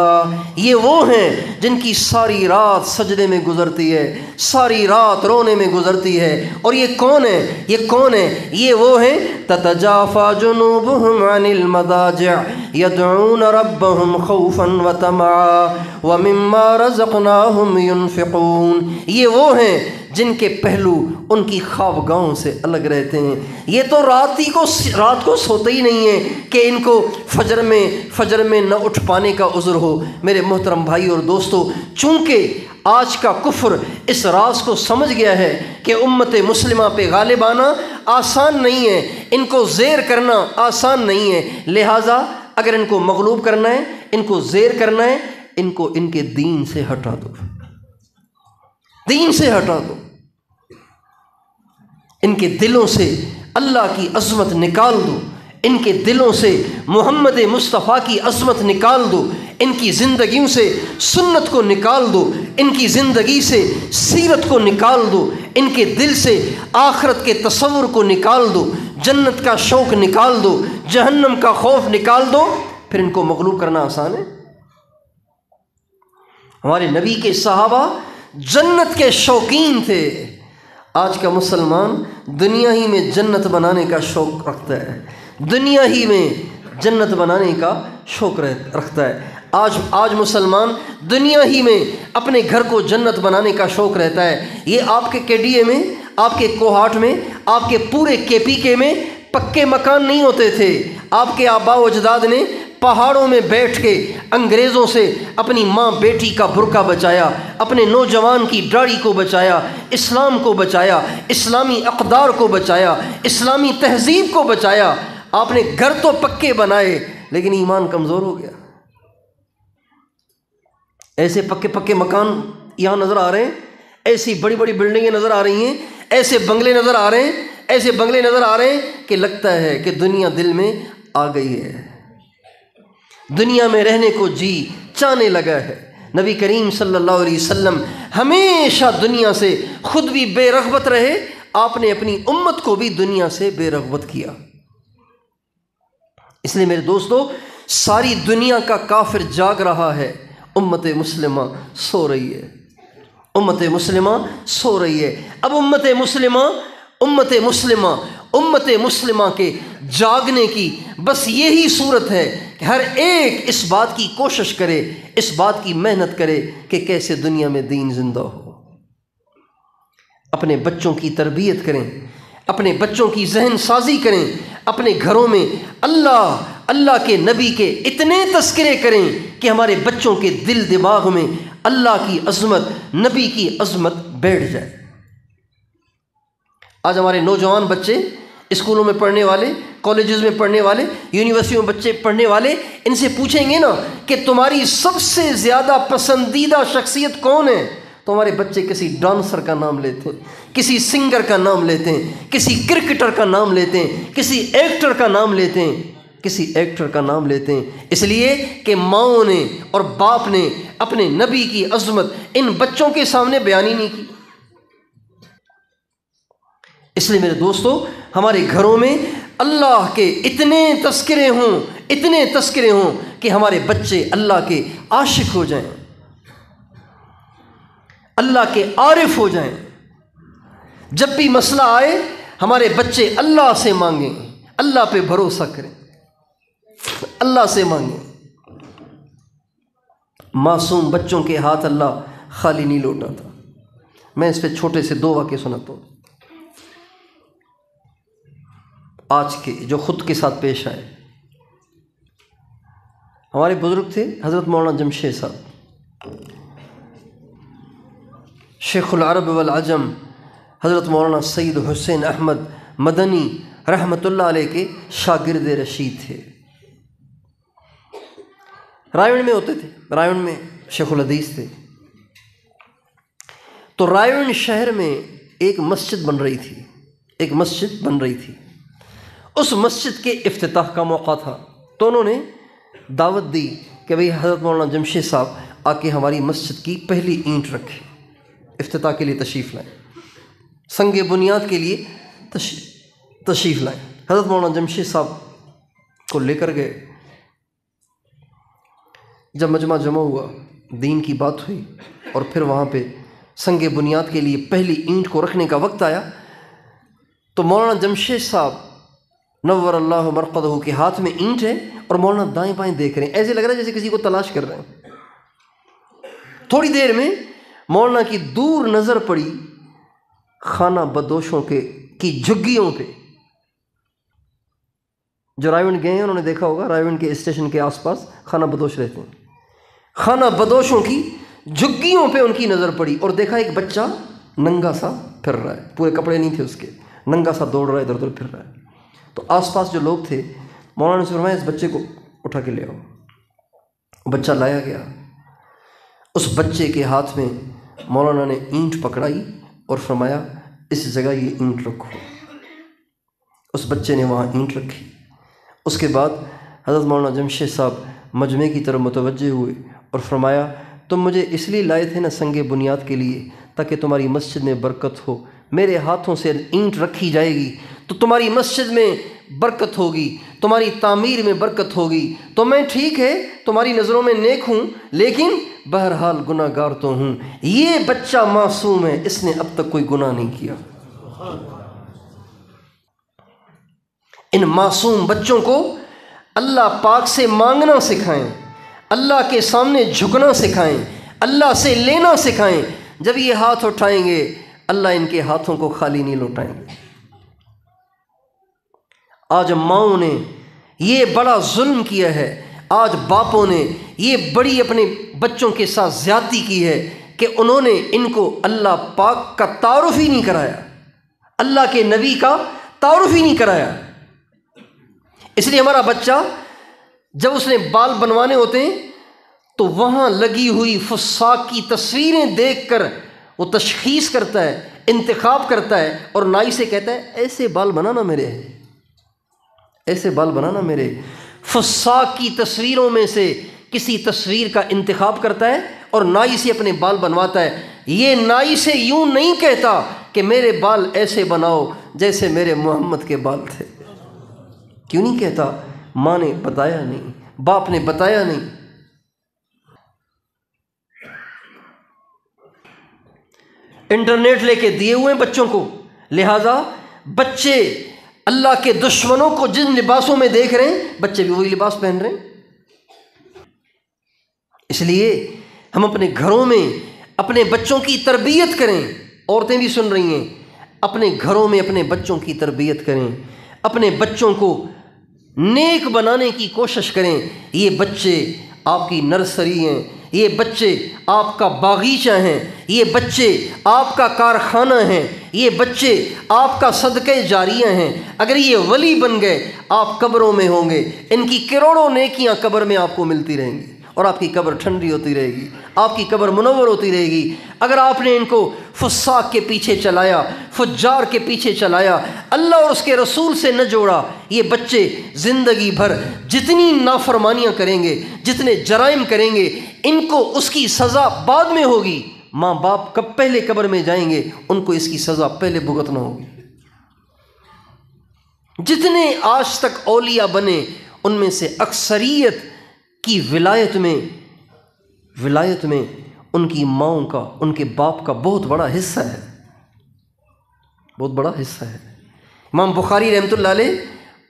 یہ وہ ہیں جن کی ساری رات سجدے میں گزرتی ہے، ساری رات رونے میں گزرتی ہے۔ اور یہ کون ہے؟ یہ کون ہے؟ یہ وہ ہیں تتجافی جنوبہم عن المضاجع یدعون ربہم خوفا وطمعا ومما رزقناہم ینفقون۔ یہ وہ ہیں جن کے پہلو ان کی خوابگاہوں سے الگ رہتے ہیں۔ یہ تو رات کو سوتے ہی نہیں ہیں کہ ان کو فجر میں نہ اٹھ پانے کا عذر ہو۔ میرے محترم بھائی اور دوستو، چونکہ آج کا کفر اس راز کو سمجھ گیا ہے کہ امت مسلمہ پہ غالب آنا آسان نہیں ہے، ان کو زیر کرنا آسان نہیں ہے، لہٰذا اگر ان کو مغلوب کرنا ہے، ان کو زیر کرنا ہے، ان کو ان کے دین سے ہٹا دو، دین سے ہٹا دو، ان کے دلوں سے اللہ کی عظمت نکال دو، ان کے دلوں سے محمد مصطفیٰ کی عظمت نکال دو، ان کی زندگیوں سے سنت کو نکال دو، ان کی زندگی سے سیرت کو نکال دو، ان کے دل سے آخرت کے تصور کو نکال دو، جنت کا شوق نکال دو، جہنم کا خوف نکال دو، پھر ان کو مغلوب کرنا آسان ہے۔ ہمارے نبی کے صحابہ جنت کے شوقین تھے۔ آج کا مسلمان دنیا ہی میں جنت بنانے کا شوق رکھتا ہے، دنیا ہی میں جنت بنانے کا شوق رکھتا ہے۔ آج مسلمان دنیا ہی میں اپنے گھر کو جنت بنانے کا شوق رہتا ہے۔ یہ آپ کے KDA میں، آپ کے کوہاٹ میں، آپ کے پورے KPK میں پکے مکان نہیں ہوتے تھے۔ آپ کے آباء و اجداد نے پہاڑوں میں بیٹھ کے انگریزوں سے اپنی ماں بیٹی کا برقع بچایا، اپنے نوجوان کی داڑھی کو بچایا، اسلام کو بچایا، اسلامی اقدار کو بچایا، اسلامی تہذیب کو بچایا۔ آپ نے گھر تو پکے بنائے لیکن ایمان کمزور ہو گیا۔ ایسے پکے مکان یہاں نظر آ رہے ہیں، ایسی بڑی بڑی بلڈنگیں نظر آ رہی ہیں، ایسے بنگلے نظر آ رہے ہیں، ایسے بنگلے نظر آ رہے ہیں کہ لگتا ہے کہ دنیا دل میں آ گئی ہے۔ دنیا میں رہنے کو جی چاہنے لگا ہے۔ نبی کریم صلی اللہ علیہ وسلم ہمیشہ دنیا سے خود بھی بے رغبت رہے، آپ نے اپنی امت کو بھی دنیا سے بے رغبت کیا۔ اس لیے میرے دوستو، ساری دنیا کا کافر جاگ رہا ہے، امت مسلمہ سو رہی ہے، امت مسلمہ سو رہی ہے۔ اب امت مسلمہ کے جاگنے کی بس یہی صورت ہے کہ ہر ایک اس بات کی کوشش کرے، اس بات کی محنت کرے کہ کیسے دنیا میں دین زندہ ہو۔ اپنے بچوں کی تربیت کریں، اپنے بچوں کی ذہن سازی کریں، اپنے گھروں میں اللہ کے نبی کے اتنے تذکرے کریں کہ ہمارے بچوں کے دل دماغ میں اللہ کی عظمت، نبی کی عظمت بیٹھ جائے۔ آج ہمارے نوجوان بچے اسکولوں میں پڑھنے والے، کالجز میں پڑھنے والے، یونیورسٹیوں میں بچے پڑھنے والے، ان سے پوچھیں گے نا کہ تمہاری سب سے زیادہ پسندیدہ شخصیت کون ہے، تو ہمارے بچے کسی ڈانسر کا نام لیتے ہیں، کسی سنگر کا نام لیتے ہیں، کسی کرکٹر کا نام لیتے ہیں، کسی ایکٹر کا نام لیتے ہیں، اس لیے کہ ماؤں نے اور باپ نے اپنے نبی کی عظمت ان بچوں کے سامنے بیان ہی نہیں کی۔ اس لیے میرے دوستو، ہمارے گھروں میں اللہ کے اتنے تذکرے ہوں کہ ہمارے بچے اللہ کے عاشق ہو جائیں، اللہ کے عارف ہو جائیں۔ جب بھی مسئلہ آئے ہمارے بچے اللہ سے مانگیں، اللہ پہ بھروسہ کریں، اللہ سے مانگیں۔ معصوم بچوں کے ہاتھ اللہ خالی نہیں لوٹاتا۔ میں اس پہ چھوٹے سے 2 واقعے سناتا ہوں آج کے، جو خود کے ساتھ پیش آئے۔ ہمارے بزرگ تھے حضرت مولانا جمشید صاحب، شیخ العرب والعجم، حضرت مولانا سید حسین احمد مدنی رحمۃ اللہ علیہ کے شاگرد رشید تھے۔ رائے میں ہوتے تھے، رائے میں شیخ الحدیث تھے۔ تو رائے شہر میں ایک مسجد بن رہی تھی، اس مسجد کے افتتاح کا موقع تھا، تو انہوں نے دعوت دی کہ بھئی حضرت مولانا جمشید صاحب آ کے ہماری مسجد کی پہلی اینٹ رکھیں، افتتاح کے لیے تشریف لائیں، سنگ بنیاد کے لیے تشریف لائیں۔ حضرت مولانا جمشید صاحب کو لے کر گئے۔ جب مجمع جمع ہوا، دین کی بات ہوئی، اور پھر وہاں پہ سنگ بنیاد کے لیے پہلی اینٹ کو رکھنے کا وقت آیا، تو مولانا جمشید صاحب نور اللہ مرقدہ کے ہاتھ میں اینٹ ہے اور مولانا دائیں بائیں دیکھ رہے ہیں، ایسے لگ رہا ہے جیسے کسی کو تلاش کر رہے ہیں۔ تھوڑی دیر میں مولانا کی دور نظر پڑی خانہ بدوشوں کی جھگیوں پہ۔ جو رائے گئے ہیں انہوں نے دیکھا ہوگا، رائے کے اسٹیشن کے آس پاس خانہ بدوش رہتے ہیں، خانہ بدوشوں کی جھگیوں پہ ان کی نظر پڑی، اور دیکھا ایک بچہ ننگا سا پھر رہا ہے، پورے کپڑے نہیں تھے اس کے، ننگا سا دوڑ رہا ہے، ادھر ادھر پھر رہا ہے۔ تو آس پاس جو لوگ تھے، مولانا نے فرمایا اس بچے کو اٹھا کے لے آؤ۔ بچہ لایا گیا، اس بچے کے ہاتھ میں مولانا نے اینٹ پکڑائی اور فرمایا اس جگہ یہ اینٹ رکھو۔ اس بچے نے وہاں اینٹ رکھی۔ اس کے بعد حضرت مولانا جمشید صاحب مجمع کی طرف متوجہ ہوئے اور فرمایا تم مجھے اس لیے لائے تھے نا سنگ بنیاد کے لیے تاکہ تمہاری مسجد میں برکت ہو، میرے ہاتھوں سے اینٹ رکھی جائے گی تو تمہاری مسجد میں برکت ہوگی، تمہاری تعمیر میں برکت ہوگی۔ تو میں ٹھیک ہے تمہاری نظروں میں نیک ہوں، لیکن بہرحال گناہ گار تو ہوں۔ یہ بچہ معصوم ہے، اس نے اب تک کوئی گناہ نہیں کیا۔ ان معصوم بچوں کو اللہ پاک سے مانگنا سکھائیں، اللہ کے سامنے جھکنا سکھائیں، اللہ سے لینا سکھائیں۔ جب یہ ہاتھ اٹھائیں گے اللہ ان کے ہاتھوں کو خالی نہیں لوٹائیں گے۔ آج ماؤں نے یہ بڑا ظلم کیا ہے، آج باپوں نے یہ بڑی اپنے بچوں کے ساتھ زیادتی کی ہے کہ انہوں نے ان کو اللہ پاک کا تعارف ہی نہیں کرایا، اللہ کے نبی کا تعارف ہی نہیں کرایا۔ اس لیے ہمارا بچہ جب اس نے بال بنوانے ہوتے ہیں تو وہاں لگی ہوئی فساق کی تصویریں دیکھ کر وہ تشخیص کرتا ہے، انتخاب کرتا ہے، اور نائی سے کہتا ہے ایسے بال بنانا میرے، ایسے بال بنانا میرے۔ فساق کی تصویروں میں سے کسی تصویر کا انتخاب کرتا ہے اور نائی سے اپنے بال بنواتا ہے۔ یہ نائی سے یوں نہیں کہتا کہ میرے بال ایسے بناؤ جیسے میرے محمد کے بال تھے۔ کیوں نہیں کہتا؟ ماں نے بتایا نہیں، باپ نے بتایا نہیں۔ انٹرنیٹ لے کے دیے ہوئے ہیں بچوں کو، لہذا بچے اللہ کے دشمنوں کو جن لباسوں میں دیکھ رہے ہیں بچے بھی وہی لباس پہن رہے ہیں۔ اس لیے ہم اپنے گھروں میں اپنے بچوں کی تربیت کریں۔ عورتیں بھی سن رہی ہیں، اپنے گھروں میں اپنے بچوں کی تربیت کریں، اپنے بچوں کو نیک بنانے کی کوشش کریں۔ یہ بچے آپ کی نرسری ہیں، یہ بچے آپ کا باغیچہ ہیں، یہ بچے آپ کا کارخانہ ہیں، یہ بچے آپ کا صدقہ جاریہ ہیں۔ اگر یہ ولی بن گئے آپ قبروں میں ہوں گے، ان کی کروڑوں نیکیاں قبر میں آپ کو ملتی رہیں گی اور آپ کی قبر ٹھنڈی ہوتی رہے گی، آپ کی قبر منور ہوتی رہے گی۔ اگر آپ نے ان کو فساق کے پیچھے چلایا، فجار کے پیچھے چلایا، اللہ اور اس کے رسول سے نہ جوڑا، یہ بچے زندگی بھر جتنی نافرمانیاں کریں گے، جتنے جرائم کریں گے، ان کو اس کی سزا بعد میں ہوگی۔ ماں باپ کب پہلے قبر میں جائیں گے، ان کو اس کی سزا پہلے بھگتنا ہوگی۔ جتنے آج تک اولیاء بنے ان میں سے اکثریت کی ولایت میں ان کی ماؤں کا، ان کے باپ کا بہت بڑا حصہ ہے، بہت بڑا حصہ ہے۔ امام بخاری رحمۃ اللہ علیہ،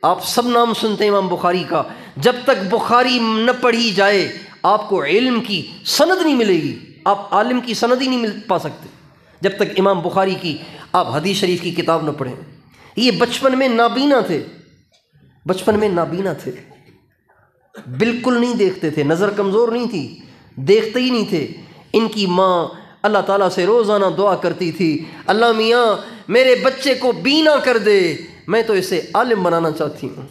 آپ سب نام سنتے ہیں امام بخاری کا، جب تک بخاری نہ پڑھی جائے آپ کو علم کی سند نہیں ملے گی، آپ عالم کی سند ہی نہیں پا سکتے جب تک امام بخاری کی آپ حدیث شریف کی کتاب نہ پڑھیں۔ یہ بچپن میں نابینا تھے، بالکل نہیں دیکھتے تھے، نظر کمزور نہیں تھی، دیکھتے ہی نہیں تھے۔ ان کی ماں اللہ تعالیٰ سے روزانہ دعا کرتی تھی، اللہ میاں میرے بچے کو بینا کر دے، میں تو اسے عالم بنانا چاہتی ہوں،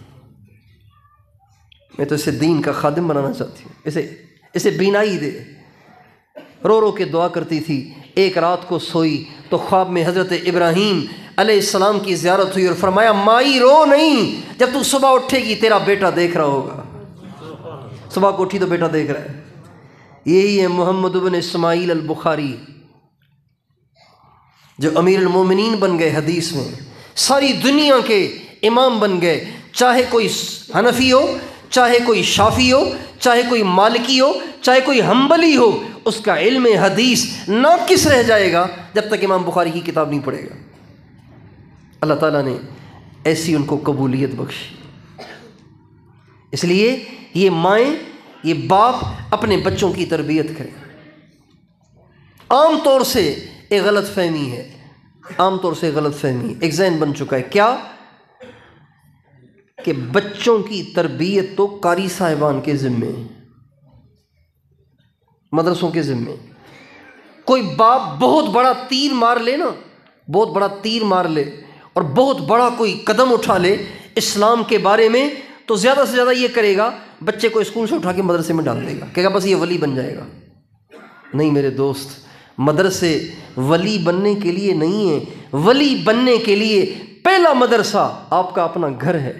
میں تو اسے دین کا خادم بنانا چاہتی ہوں، اسے بینائی دے۔ رو رو کے دعا کرتی تھی۔ ایک رات کو سوئی تو خواب میں حضرت ابراہیم علیہ السلام کی زیارت ہوئی اور فرمایا مائی رو نہیں، جب تو صبح اٹھے گی تیرا بیٹا دیکھ رہا ہوگا۔ صبح کو اٹھی تو بیٹا دیکھ رہا ہے۔ یہی ہے محمد بن اسماعیل البخاری جو امیر المومنین بن گئے حدیث میں، ساری دنیا کے امام بن گئے، چاہے کوئی حنفی ہو، چاہے کوئی شافعی ہو، چاہے کوئی مالکی ہو، چاہے کوئی حنبلی ہو، اس کا علم حدیث ناقص رہ جائے گا جب تک امام بخاری کی کتاب نہیں پڑھے گا۔ اللہ تعالیٰ نے ایسی ان کو قبولیت بخشی۔ اس لیے یہ مائیں، یہ باپ اپنے بچوں کی تربیت کریں۔ عام طور سے ایک غلط فہمی ہے، ایک ذہن بن چکا ہے، کیا کہ بچوں کی تربیت تو قاری صاحبان کے ذمے، مدرسوں کے ذمے۔ کوئی باپ بہت بڑا تیر مار لے اور بہت بڑا کوئی قدم اٹھا لے اسلام کے بارے میں، تو زیادہ سے زیادہ یہ کرے گا بچے کو اسکول سے اٹھا کے مدرسے میں ڈال دے گا، کہے گا بس یہ ولی بن جائے گا۔ نہیں میرے دوست، مدرسے ولی بننے کے لیے نہیں ہیں، ولی بننے کے لیے پہلا مدرسہ آپ کا اپنا گھر ہے۔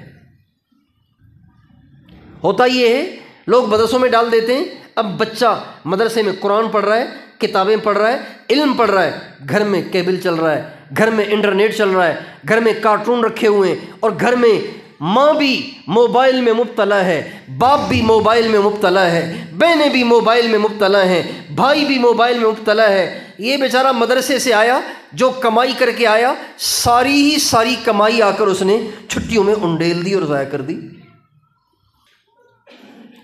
ہوتا یہ ہے لوگ مدرسوں میں ڈال دیتے ہیں، اب بچہ مدرسے میں قرآن پڑھ رہا ہے، کتابیں پڑھ رہا ہے، علم پڑھ رہا ہے، گھر میں کیبل چل رہا ہے، گھر میں انٹرنیٹ چل رہا ہے، گھر میں کارٹون رکھے ہوئے ہیں، اور گھر میں ماں بھی موبائل میں مبتلا ہے، باپ بھی موبائل میں مبتلا ہے، بہنیں بھی موبائل میں مبتلا ہیں، بھائی بھی موبائل میں مبتلا ہے۔ یہ بیچارہ مدرسے سے آیا، جو کمائی کر کے آیا، ساری کمائی آ کر اس نے چھٹیوں میں انڈیل دی اور ضائع کر دی۔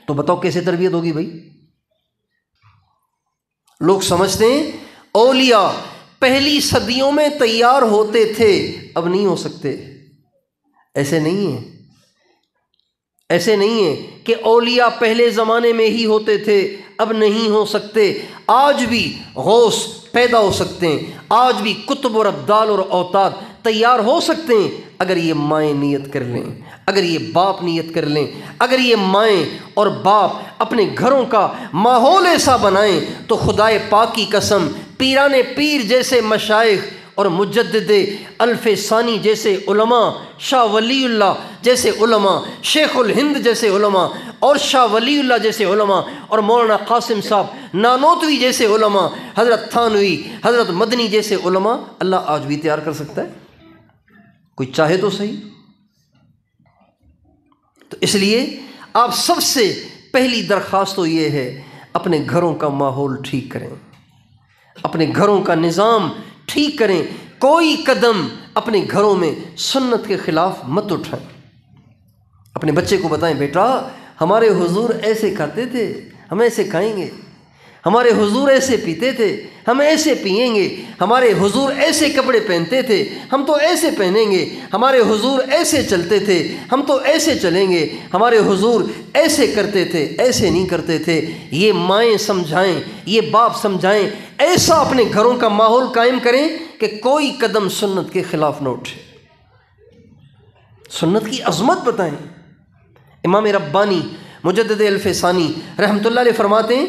تو بتاؤ کیسے تربیت ہوگی بھائی؟ لوگ سمجھتے ہیں اولیاء پہلی صدیوں میں تیار ہوتے تھے، اب نہیں ہو سکتے۔ ایسے نہیں ہے کہ اولیاء پہلے زمانے میں ہی ہوتے تھے، اب نہیں ہو سکتے۔ آج بھی غوث پیدا ہو سکتے ہیں، آج بھی قطب اور ابدال اور اوتاد تیار ہو سکتے ہیں، اگر یہ مائیں نیت کر لیں، اگر یہ باپ نیت کر لیں، اگر یہ مائیں اور باپ اپنے گھروں کا ماحول ایسا بنائیں، تو خدائے پاک کی قسم پیران پیر جیسے مشائخ اور مجدد الف ثانی جیسے علماء، شاہ ولی اللہ جیسے علماء، شیخ الہند جیسے علماء اور شاہ ولی اللہ جیسے علماء اور مولانا قاسم صاحب نانوتوی جیسے علماء، حضرت تھانوی، حضرت مدنی جیسے علماء اللہ آج بھی تیار کر سکتا ہے، کوئی چاہے تو صحیح۔ تو اس لیے آپ سب سے پہلی درخواست تو یہ ہے، اپنے گھروں کا ماحول ٹھیک کریں، اپنے گھروں کا نظام ٹھیک کریں، کوئی قدم اپنے گھروں میں سنت کے خلاف مت اٹھائیں۔ اپنے بچے کو بتائیں، بیٹا ہمارے حضور ایسے کھاتے تھے، ہم ایسے کھائیں گے، ہمارے حضور ایسے پیتے تھے، ہم ایسے پئیں گے، ہمارے حضور ایسے کپڑے پہنتے تھے، ہم تو ایسے پہنیں گے، ہمارے حضور ایسے چلتے تھے، ہم تو ایسے چلیں گے، ہمارے حضور ایسے کرتے تھے، ایسے نہیں کرتے تھے۔ یہ مائیں سمجھائیں، یہ باپ سمجھائیں، ایسا اپنے گھروں کا ماحول قائم کریں کہ کوئی قدم سنت کے خلاف نہ اٹھے، سنت کی عظمت بتائیں۔ امام ربانی مجدد الف ثانی رحمۃ اللہ علیہ فرماتے ہیں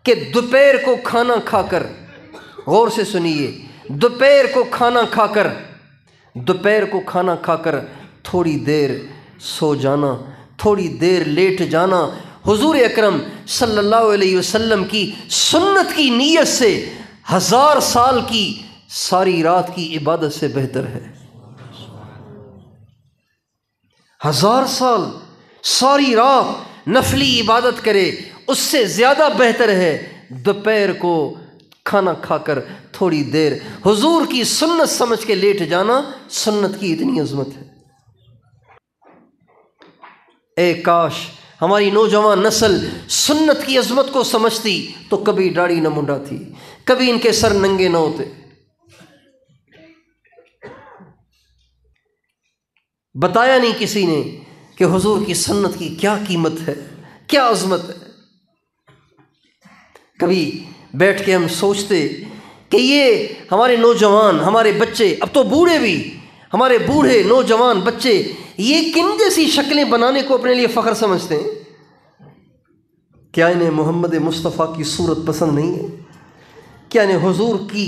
کہ دوپہر کو کھانا کھا کر، غور سے سنیے، دوپہر کو کھانا کھا کر تھوڑی دیر سو جانا، تھوڑی دیر لیٹ جانا، حضور اکرم صلی اللہ علیہ وسلم کی سنت کی نیت سے 1000 سال کی ساری رات کی عبادت سے بہتر ہے۔ 1000 سال ساری رات نفلی عبادت کرے، اس سے زیادہ بہتر ہے دوپہر کو کھانا کھا کر تھوڑی دیر حضور کی سنت سمجھ کے لیٹ جانا۔ سنت کی اتنی عظمت ہے، اے کاش ہماری نوجوان نسل سنت کی عظمت کو سمجھتی تو کبھی داڑھی نہ منڈاتی، کبھی ان کے سر ننگے نہ ہوتے۔ بتایا نہیں کسی نے کہ حضور کی سنت کی کیا قیمت ہے، کیا عظمت ہے۔ کبھی بیٹھ کے ہم سوچتے کہ یہ ہمارے نوجوان، ہمارے بچے، اب تو بوڑھے بھی، ہمارے بوڑھے نوجوان بچے یہ کن جیسی شکلیں بنانے کو اپنے لیے فخر سمجھتے ہیں؟ کیا انہیں محمد مصطفیٰ کی صورت پسند نہیں ہے؟ کیا انہیں حضور کی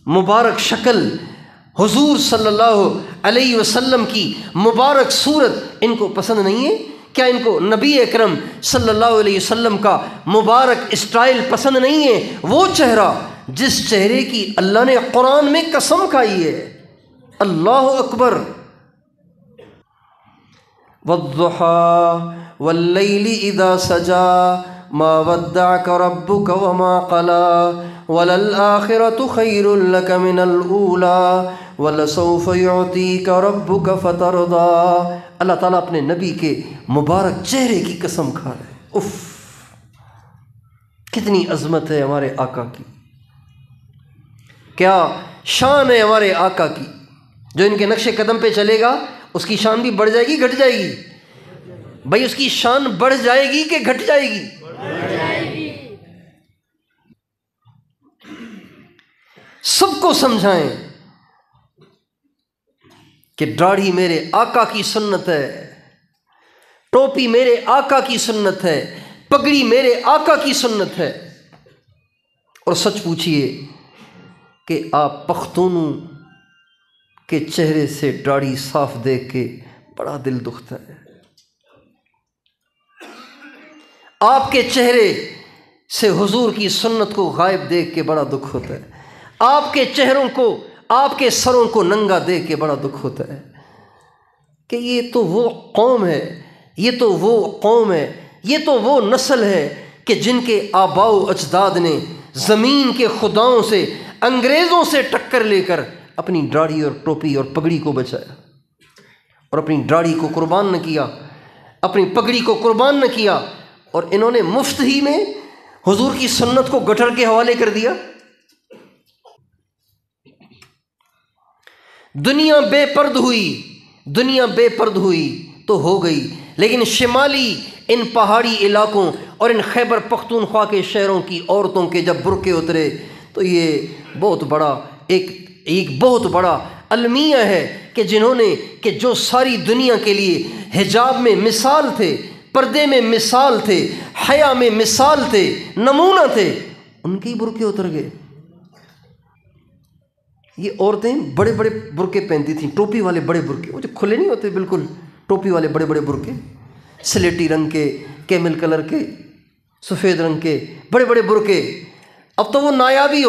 مبارک شکل، حضور صلی اللہ علیہ وسلم کی مبارک صورت ان کو پسند نہیں ہے؟ کیا ان کو نبی اکرم صلی اللہ علیہ وسلم کا مبارک اسٹائل پسند نہیں ہے؟ وہ چہرہ جس چہرے کی اللہ نے قرآن میں قسم کھائی ہے، اللہ اکبر، وَالضُّحَىٰ وَاللَّيْلِ إِذَا سَجَىٰ مَا وَدَّعَكَ رَبُّكَ وَمَا قَلَىٰ وَلَلْآخِرَةُ خَيْرٌ لَكَ مِنَ الْأُولَىٰ وَلَسَوْفَ يُعْطِيكَ رَبُّكَ فَتَرْضَىٰ۔ اللہ تعالیٰ اپنے نبی کے مبارک چہرے کی قسم کھا رہے ہیں۔ اف، کتنی عظمت ہے ہمارے آقا کی، کیا شان ہے ہمارے آقا کی۔ جو ان کے نقش قدم پہ چلے گا اس کی شان بھی بڑھ جائے گی، گھٹ جائے گی؟ بھائی اس کی شان بڑھ جائے گی کہ گھٹ جائے گی؟ سب کو سمجھائیں کہ داڑھی میرے آقا کی سنت ہے، ٹوپی میرے آقا کی سنت ہے، پگڑی میرے آقا کی سنت ہے۔ اور سچ پوچھئے کہ آپ پختونوں کے چہرے سے داڑھی صاف دیکھ کے بڑا دل دکھتا ہے، آپ کے چہرے سے حضور کی سنت کو غائب دیکھ کے بڑا دکھ ہوتا ہے، آپ کے چہروں کو، آپ کے سروں کو ننگا دیکھ کے بڑا دکھ ہوتا ہے کہ یہ تو وہ قوم ہے، یہ تو وہ قوم ہے، یہ تو وہ نسل ہے کہ جن کے آباء و اجداد نے زمین کے خداؤں سے، انگریزوں سے ٹکر لے کر اپنی داڑھی اور ٹوپی اور پگڑی کو بچایا، اور اپنی داڑھی کو قربان نہ کیا، اپنی پگڑی کو قربان نہ کیا، اور انہوں نے مفت ہی میں حضور کی سنت کو گٹر کے حوالے کر دیا۔ دنیا بے پرد ہوئی، دنیا بے پرد ہوئی تو ہو گئی، لیکن شمالی ان پہاڑی علاقوں اور ان خیبر پختونخوا کے شہروں کی عورتوں کے جب برقعے اترے تو یہ بہت بڑا ایک بہت بڑا المیہ ہے کہ جنہوں نے کہ جو ساری دنیا کے لیے حجاب میں مثال تھے، پردے میں مثال تھے، حیا میں مثال تھے، نمونہ تھے، ان کے برقعے اتر گئے۔ یہ عورتیں بڑے بڑے برقعے پہنتی تھیں، ٹوپی والے بڑے برقعے، وہ جو کھلے نہیں ہوتے بالکل، ٹوپی والے بڑے بڑے برقعے، سلیٹی رنگ کے، کیمل کلر کے، سفید رنگ کے بڑے بڑے برقعے۔ اب تو وہ نایابی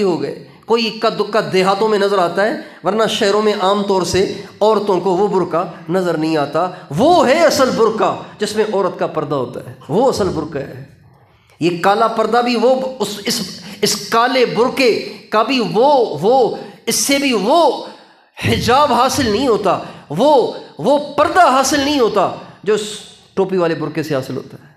ہو گئے، کوئی اکا دکا دیہاتوں میں نظر آتا ہے، ورنہ شہروں میں عام طور سے عورتوں کو وہ برقع نظر نہیں آتا۔ وہ ہے اصل برقع جس میں عورت کا پردہ ہوتا ہے، وہ اصل برقع ہے۔ یہ کالا پردہ بھی وہ اس کالے برقعے کا بھی وہ اس سے بھی وہ حجاب حاصل نہیں ہوتا، وہ پردہ حاصل نہیں ہوتا جو اس ٹوپی والے برقعے سے حاصل ہوتا ہے۔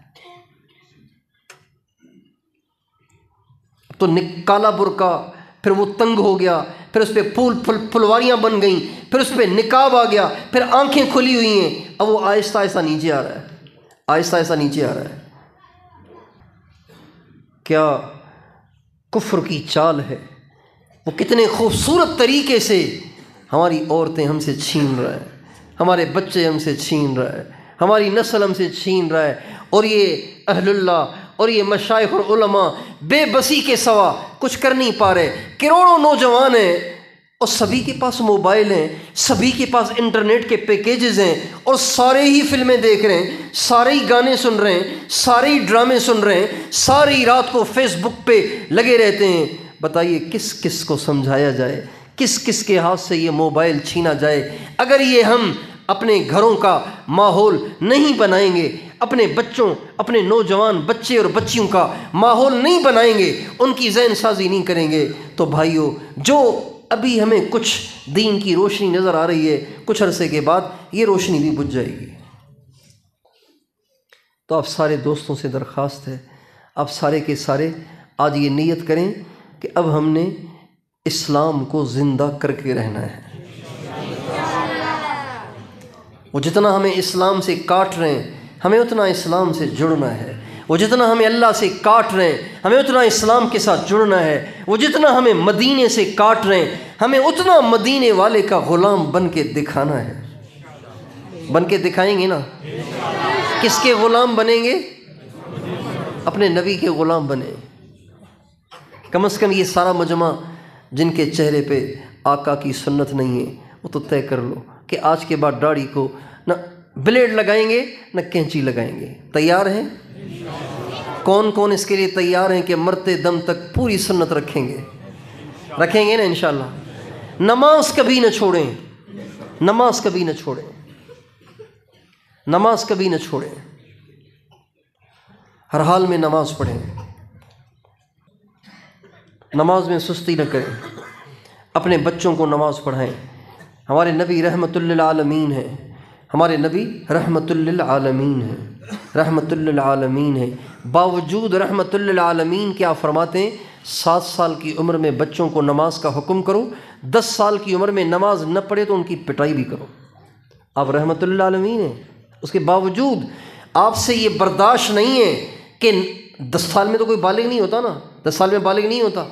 تو کالا برقع، پھر وہ تنگ ہو گیا، پھر اس پہ پھلواریاں بن گئیں، پھر اس پہ نقاب آ گیا، پھر آنکھیں کھلی ہوئی ہیں، اب وہ آہستہ آہستہ نیچے آ رہا ہے۔ کیا کفر کی چال ہے، وہ کتنے خوبصورت طریقے سے ہماری عورتیں ہم سے چھین رہا ہے، ہمارے بچے ہم سے چھین رہا ہے، ہماری نسل ہم سے چھین رہا ہے، اور یہ اہل اللہ اور یہ مشائخ اور علماء بے بسی کے سوا کچھ کر نہیں پا رہے۔ کروڑوں نوجوان ہیں اور سبھی کے پاس موبائل ہیں، سبھی کے پاس انٹرنیٹ کے پیکیجز ہیں، اور سارے ہی فلمیں دیکھ رہے ہیں، سارے ہی گانے سن رہے ہیں، سارے ہی ڈرامے سن رہے ہیں، ساری رات کو فیس بک پہ لگے رہتے ہیں۔ بتائیے کس کس کو سمجھایا جائے، کس کس کے ہاتھ سے یہ موبائل چھینا جائے؟ اگر یہ ہم اپنے گھروں کا ماحول نہیں بنائیں گے، اپنے بچوں، اپنے نوجوان بچے اور بچیوں کا ماحول نہیں بنائیں گے، ان کی ذہن سازی نہیں کریں گے، تو بھائیو، جو ابھی ہمیں کچھ دین کی روشنی نظر آ رہی ہے، کچھ عرصے کے بعد یہ روشنی بھی بجھ جائے گی۔ تو آپ سارے دوستوں سے درخواست ہے، آپ سارے کے سارے آج یہ نیت کریں کہ اب ہم نے اسلام کو زندہ کر کے رہنا ہے۔ وہ جتنا ہمیں اسلام سے کاٹ رہے ہیں، ہمیں اتنا اسلام سے جڑنا ہے۔ وہ جتنا ہمیں اللہ سے کاٹ رہے ہیں، ہمیں اتنا اسلام کے ساتھ جڑنا ہے۔ وہ جتنا ہمیں مدینے سے کاٹ رہے ہیں، ہمیں اتنا مدینے والے کا غلام بن کے دکھانا ہے۔ بن کے دکھائیں گے نا؟ کس کے غلام بنیں گے؟ اپنے نبی کے غلام بنیں۔ کم از کم یہ سارا مجمع جن کے چہرے پہ آقا کی سنت نہیں ہے، وہ تو طے کر لو کہ آج کے بعد داڑھی کو نہ بلیڈ لگائیں گے نہ کینچی لگائیں گے۔ تیار ہیں؟ کون کون اس کے لیے تیار ہیں کہ مرتے دم تک پوری سنت رکھیں گے نا انشاءاللہ؟ نماز کبھی نہ چھوڑیں، نماز کبھی نہ چھوڑیں، نماز کبھی نہ چھوڑیں، ہر حال میں نماز پڑھیں، نماز میں سستی نہ کریں، اپنے بچوں کو نماز پڑھائیں۔ ہمارے نبی رحمت للعالمین ہیں، ہمارے نبی رحمت للعالمین ہیں، رحمت للعالمین ہیں۔ باوجود رحمت للعالمین کیا فرماتے ہیں؟ 7 سال کی عمر میں بچوں کو نماز کا حکم کرو، 10 سال کی عمر میں نماز نہ پڑھے تو ان کی پٹائی بھی کرو۔ آپ رحمت للعالمین ہیں، اس کے باوجود آپ سے یہ برداشت نہیں ہے کہ 10 سال میں تو کوئی بالغ نہیں ہوتا نا، 10 سال میں بالغ نہیں ہوتا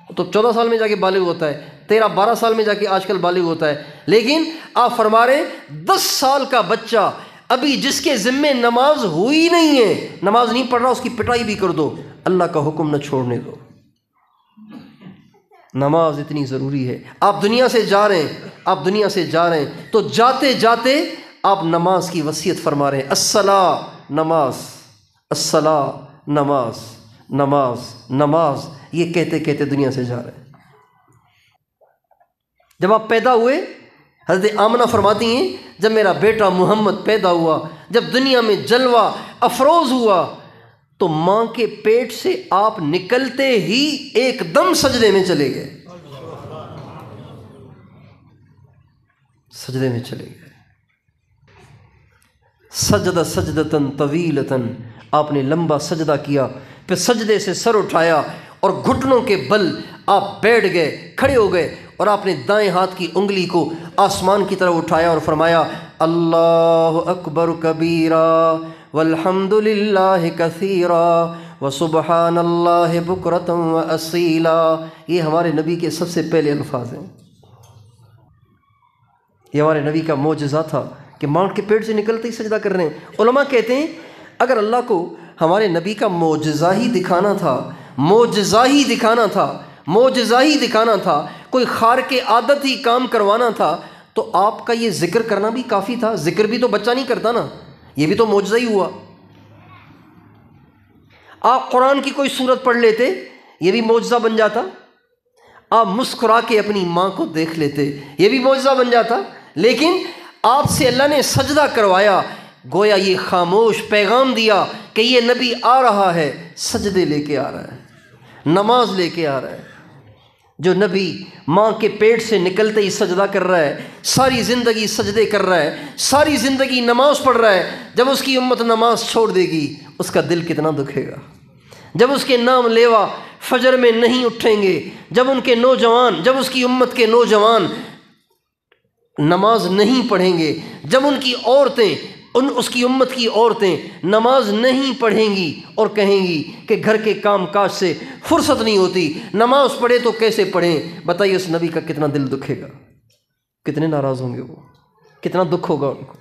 تو 14 سال میں جا کے بالغ ہوتا ہے، 13-12 سال میں جا کے آج کل بالغ ہوتا ہے، لیکن آپ فرما رہے ہیں 10 سال کا بچہ ابھی جس کے ذمے نماز ہوئی نہیں ہے، نماز نہیں پڑھ رہا، اس کی پٹائی بھی کر دو، اللہ کا حکم نہ چھوڑنے دو۔ نماز اتنی ضروری ہے۔ آپ دنیا سے جا رہے ہیں، تو جاتے جاتے آپ نماز کی وصیت فرما رہے ہیں، الصلاۃ نماز، الصلاۃ نماز، نماز نماز، یہ کہتے کہتے دنیا سے جا رہے ہیں۔ جب آپ پیدا ہوئے، حضرت آمنہ فرماتی ہیں جب میرا بیٹا محمد پیدا ہوا، جب دنیا میں جلوہ افروز ہوا، تو ماں کے پیٹ سے آپ نکلتے ہی ایک دم سجدے میں چلے گئے، سجدے میں چلے گئے۔ سجدہ سجدتاً طویلتاً، آپ نے لمبا سجدہ کیا، پھر سجدے سے سر اٹھایا اور گھٹنوں کے بل آپ بیٹھ گئے، کھڑے ہو گئے، اور آپ نے دائیں ہاتھ کی انگلی کو آسمان کی طرف اٹھایا اور فرمایا اللہ اکبر کبیرا والحمد للہ کثیرا وسبحان اللہ بکرۃ واصیلا۔ یہ ہمارے نبی کے سب سے پہلے الفاظ ہیں، یہ ہمارے نبی کا معجزہ تھا کہ ماں کے پیٹ سے نکلتے ہی سجدہ کر رہے ہیں۔ علماء کہتے ہیں اگر اللہ کو ہمارے نبی کا معجزہ ہی دکھانا تھا، معجزہ ہی دکھانا تھا، کوئی خارق عادت ہی کام کروانا تھا، تو آپ کا یہ ذکر کرنا بھی کافی تھا۔ ذکر بھی تو بچہ نہیں کرتا نا، یہ بھی تو معجزہ ہی ہوا۔ آپ قرآن کی کوئی سورت پڑھ لیتے، یہ بھی معجزہ بن جاتا۔ آپ مسکرا کے اپنی ماں کو دیکھ لیتے، یہ بھی معجزہ بن جاتا۔ لیکن آپ سے اللہ نے سجدہ کروایا، گویا یہ خاموش پیغام دیا کہ یہ نبی آ رہا ہے، سجدے لے کے آ رہا ہے، نماز لے کے آ رہا ہے۔ جو نبی ماں کے پیٹ سے نکلتے ہی سجدہ کر رہا ہے، ساری زندگی سجدے کر رہا ہے، ساری زندگی نماز پڑھ رہا ہے، جب اس کی امت نماز چھوڑ دے گی اس کا دل کتنا دکھے گا۔ جب اس کے نام لیوا فجر میں نہیں اٹھیں گے، جب ان کے نوجوان، جب اس کی امت کے نوجوان نماز نہیں پڑھیں گے، جب ان کی عورتیں، اس کی امت کی عورتیں نماز نہیں پڑھیں گی اور کہیں گی کہ گھر کے کام کاج سے فرصت نہیں ہوتی، نماز پڑھے تو کیسے پڑھیں؟ بتائیے اس نبی کا کتنا دل دکھے گا، کتنے ناراض ہوں گے وہ، کتنا دکھ ہوگا ان کو۔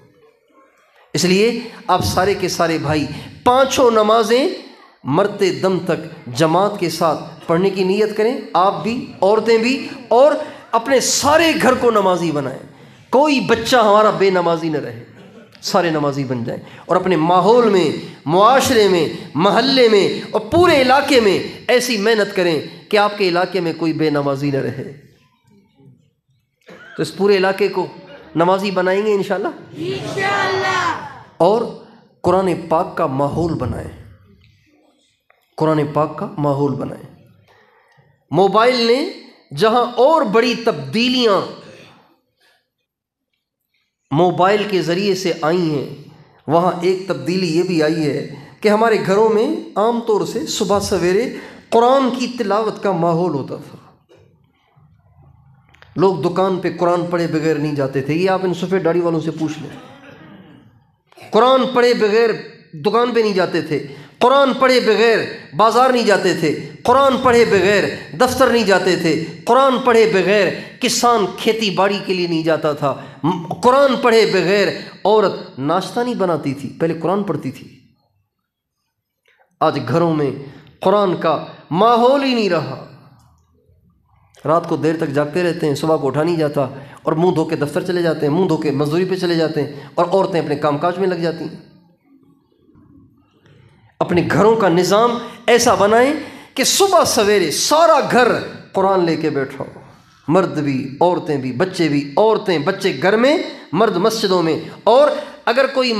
اس لیے آپ سارے کے سارے بھائی پانچوں نمازیں مرتے دم تک جماعت کے ساتھ پڑھنے کی نیت کریں، آپ بھی، عورتیں بھی، اور اپنے سارے گھر کو نمازی بنائیں۔ کوئی بچہ ہمارا بے نمازی نہ رہے، سارے نمازی بن جائیں، اور اپنے ماحول میں، معاشرے میں، محلے میں اور پورے علاقے میں ایسی محنت کریں کہ آپ کے علاقے میں کوئی بے نمازی نہ رہے۔ تو اس پورے علاقے کو نمازی بنائیں گے انشاءاللہ، اور قرآن پاک کا ماحول بنائیں، قرآن پاک کا ماحول بنائیں۔ موبائل نے جہاں اور بڑی تبدیلیاں موبائل کے ذریعے سے آئی ہیں، وہاں ایک تبدیلی یہ بھی آئی ہے کہ ہمارے گھروں میں عام طور سے صبح سویرے قرآن کی تلاوت کا ماحول ہوتا تھا۔ لوگ دکان پہ قرآن پڑھے بغیر نہیں جاتے تھے، یہ آپ ان سفید داڑھی والوں سے پوچھ لیں۔ قرآن پڑھے بغیر دکان پہ نہیں جاتے تھے، قرآن پڑھے بغیر بازار نہیں جاتے تھے، قرآن پڑھے بغیر دفتر نہیں جاتے تھے، قرآن پڑھے بغیر کسان کھیتی باڑی کے لیے نہیں جاتا تھا، قرآن پڑھے بغیر عورت ناشتہ نہیں بناتی تھی، پہلے قرآن پڑھتی تھی۔ آج گھروں میں قرآن کا ماحول ہی نہیں رہا، رات کو دیر تک جاگتے رہتے ہیں، صبح کو اٹھا نہیں جاتا، اور منہ دھو کے دفتر چلے جاتے ہیں، منہ دھو کے مزدوری پہ چلے جاتے ہیں، اور عورتیں اپنے کام کاج میں لگ جاتی ہیں۔ اپنے گھروں کا نظام ایسا بنائیں کہ صبح سویرے سارا گھر قرآن لے کے بیٹھا ہو، مرد بھی، عورتیں بھی، بچے بھی، عورتیں بچے گھر میں، مرد مسجدوں میں۔ اور اگر کوئی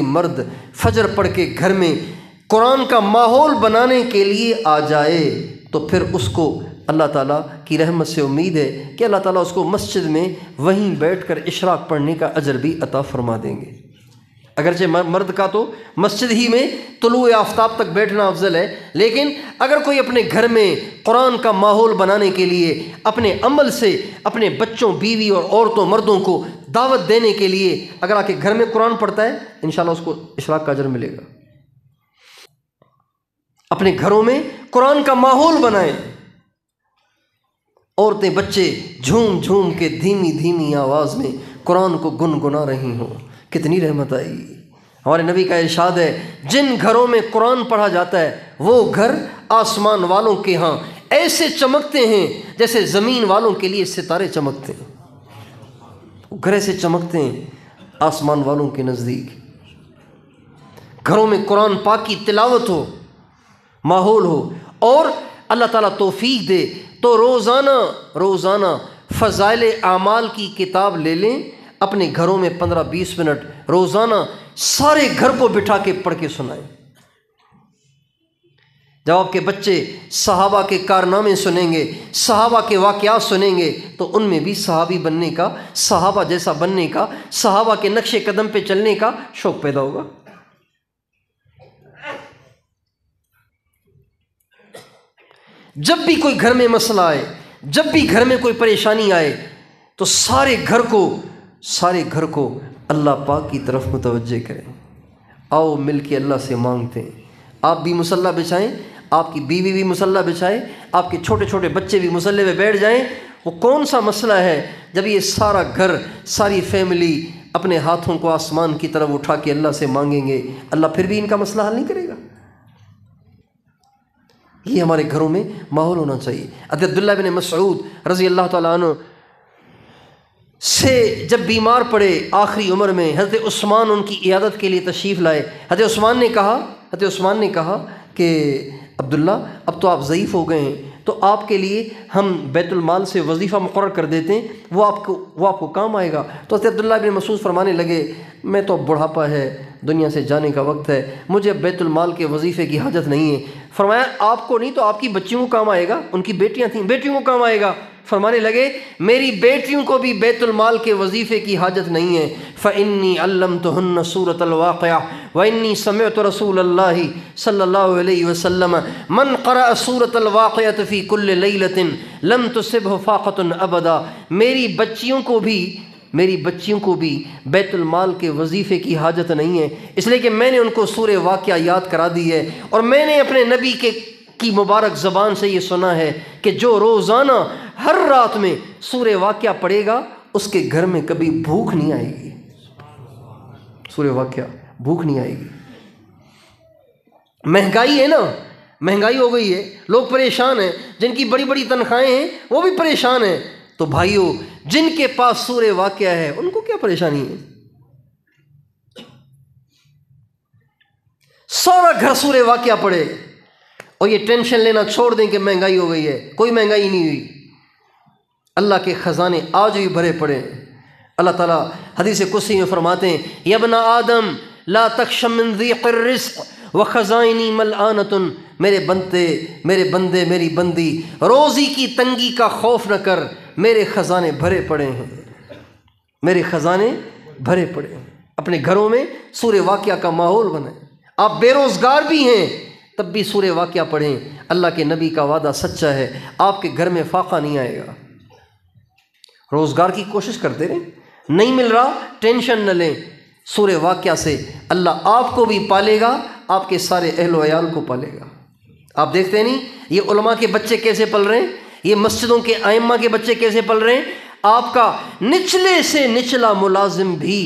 مرد فجر پڑھ کے گھر میں قرآن کا ماحول بنانے کے لیے آ جائے تو پھر اس کو اللہ تعالیٰ کی رحمت سے امید ہے کہ اللہ تعالیٰ اس کو مسجد میں وہیں بیٹھ کر اشراق پڑھنے کا اجر بھی عطا فرما دیں گے۔ اگرچہ مرد کا تو مسجد ہی میں طلوع آفتاب تک بیٹھنا افضل ہے، لیکن اگر کوئی اپنے گھر میں قرآن کا ماحول بنانے کے لیے اپنے عمل سے اپنے بچوں، بیوی اور عورتوں، مردوں کو دعوت دینے کے لیے اگر آ کے گھر میں قرآن پڑھتا ہے، انشاءاللہ اس کو اشراق کا اجر ملے گا۔ اپنے گھروں میں قرآن کا ماحول بنائیں، عورتیں بچے جھوم جھوم کے دھیمی دھیمی آواز میں قرآن کو گنگنا رہی ہوں، کتنی رحمت آئی۔ ہمارے نبی کا ارشاد ہے، جن گھروں میں قرآن پڑھا جاتا ہے وہ گھر آسمان والوں کے ہاں ایسے چمکتے ہیں جیسے زمین والوں کے لیے ستارے چمکتے ہیں، گھر ایسے چمکتے ہیں آسمان والوں کے نزدیک۔ گھروں میں قرآن پاک کی تلاوت ہو، ماحول ہو، اور اللہ تعالیٰ توفیق دے تو روزانہ فضائل اعمال کی کتاب لے لیں، اپنے گھروں میں 15-20 منٹ روزانہ سارے گھر کو بٹھا کے پڑھ کے سنائیں۔ جب آپ کے بچے صحابہ کے کارنامے سنیں گے، صحابہ کے واقعات سنیں گے، تو ان میں بھی صحابی بننے کا، صحابہ جیسا بننے کا، صحابہ کے نقش قدم پہ چلنے کا شوق پیدا ہوگا۔ جب بھی کوئی گھر میں مسئلہ آئے، جب بھی گھر میں کوئی پریشانی آئے، تو سارے گھر کو اللہ پاک کی طرف متوجہ کریں۔ آؤ مل کے اللہ سے مانگتے ہیں۔ آپ بھی مصلی بچھائیں، آپ کی بیوی بھی مصلی بچھائے، آپ کے چھوٹے چھوٹے بچے بھی مصلی پہ بیٹھ جائیں۔ وہ کون سا مسئلہ ہے جب یہ سارا گھر، ساری فیملی اپنے ہاتھوں کو آسمان کی طرف اٹھا کے اللہ سے مانگیں گے، اللہ پھر بھی ان کا مسئلہ حل نہیں کرے گا؟ یہ ہمارے گھروں میں ماحول ہونا چاہیے۔ حضرت عبداللہ بن مسعود رضی اللہ تعالیٰ عنہ سے جب بیمار پڑے آخری عمر میں، حضرت عثمان ان کی عیادت کے لیے تشریف لائے۔ حضرت عثمان نے کہا کہ عبداللہ اب تو آپ ضعیف ہو گئے ہیں، تو آپ کے لیے ہم بیت المال سے وظیفہ مقرر کر دیتے ہیں، وہ آپ کو کام آئے گا۔ تو حضرت عبداللہ بن مسعود فرمانے لگے میں تو بڑھاپا ہے، دنیا سے جانے کا وقت ہے، مجھے اب بیت المال کے وظیفے کی حاجت نہیں ہے۔ فرمایا آپ کو نہیں تو آپ کی بچیوں کو کام آئے گا، ان کی بیٹیاں تھیں، بیٹیوں کو کام آئے گا۔ فرمانے لگے میری بیٹیوں کو بھی بیت المال کے وظیفے کی حاجت نہیں ہے۔ فإنی علمتہن سورۃ الواقعہ وإنی سمعت رسول اللہ صلی اللہ علیہ وسلم من قرأ سورۃ الواقعہ فی کل لیلۃ لم تصبہ فاقۃ ابدا۔ میری بچیوں کو بھی بیت المال کے وظیفے کی حاجت نہیں ہے، اس لیے کہ میں نے ان کو سورہ واقعہ یاد کرا دی ہے، اور میں نے اپنے نبی کی مبارک زبان سے یہ سنا ہے کہ جو روزانہ ہر رات میں سورہ واقعہ پڑھے گا اس کے گھر میں کبھی بھوک نہیں آئے گی۔ سورہ واقعہ، بھوک نہیں آئے گی۔ مہنگائی ہے نا، مہنگائی ہو گئی ہے، لوگ پریشان ہیں، جن کی بڑی بڑی تنخواہیں ہیں وہ بھی پریشان ہیں۔ تو بھائیو جن کے پاس سورہ واقعہ ہے ان کو کیا پریشانی ہے؟ سارا گھر سورہ واقعہ پڑھے اور یہ ٹینشن لینا چھوڑ دیں کہ مہنگائی ہو گئی ہے۔ کوئی مہنگائی نہیں ہوئی، اللہ کے خزانے آج بھی بھرے پڑے ہیں۔ اللہ تعالیٰ حدیث قدسی میں فرماتے ہیں یا ابن آدم لا تخش من ضیق الرزق وخزائنی ملعانۃ، میرے بندے میری بندی روزی کی تنگی کا خوف نہ کر، میرے خزانے بھرے پڑے ہیں، میرے خزانے بھرے پڑے ہیں۔ اپنے گھروں میں سورہ واقعہ کا ماحول بنائیں۔ آپ بے روزگار بھی ہیں تب بھی سورہ واقعہ پڑھیں، اللہ کے نبی کا وعدہ سچا ہے، آپ کے گھر میں فاقہ نہیں آئے گا۔ روزگار کی کوشش کرتے رہیں، نہیں مل رہا ٹینشن نہ لیں، سورہ واقعہ سے اللہ آپ کو بھی پالے گا، آپ کے سارے اہل و عیال کو پالے گا۔ آپ دیکھتے نہیں یہ علماء کے بچے کیسے پل رہے ہیں، یہ مسجدوں کے ائمہ کے بچے کیسے پل رہے ہیں۔ آپ کا نچلے سے نچلا ملازم بھی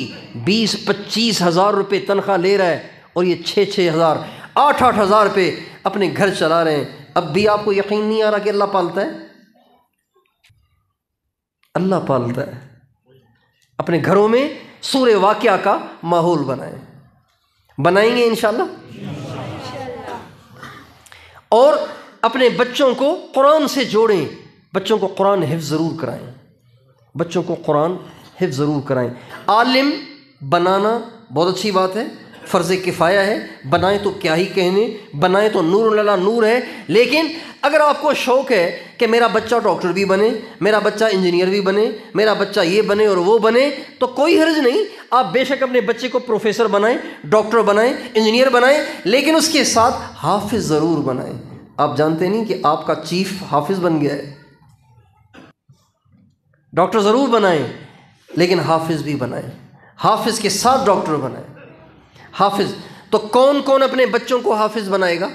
20-25 ہزار روپے تنخواہ لے رہا ہے اور یہ 6-6 ہزار 8-8 ہزار پہ اپنے گھر چلا رہے ہیں، اب بھی آپ کو یقین نہیں آ رہا کہ اللہ پالتا ہے؟ اللہ پالتا ہے۔ اپنے گھروں میں سورہ واقعہ کا ماحول بنائیں گے انشاءاللہ، اور اپنے بچوں کو قرآن سے جوڑیں، بچوں کو قرآن حفظ ضرور کرائیں، بچوں کو قرآن حفظ ضرور کرائیں۔ عالم بنانا بہت اچھی بات ہے، فرض کفایہ ہے، بنائیں تو کیا ہی کہنے، بنائیں تو نور اللہ نور ہے، لیکن اگر آپ کو شوق ہے کہ میرا بچہ ڈاکٹر بھی بنے، میرا بچہ انجینئر بھی بنے، میرا بچہ یہ بنے اور وہ بنے، تو کوئی حرج نہیں، آپ بے شک اپنے بچے کو پروفیسر بنائیں، ڈاکٹر بنائیں، انجینئر بنائیں، لیکن اس کے ساتھ حافظ ضرور بنائیں۔ آپ جانتے نہیں کہ آپ کا چیف حافظ بن گیا ہے۔ ڈاکٹر ضرور بنائیں لیکن حافظ بھی بنائیں، حافظ کے ساتھ ڈاکٹر بنائیں۔ حافظ تو کون کون اپنے بچوں کو حافظ بنائے گا؟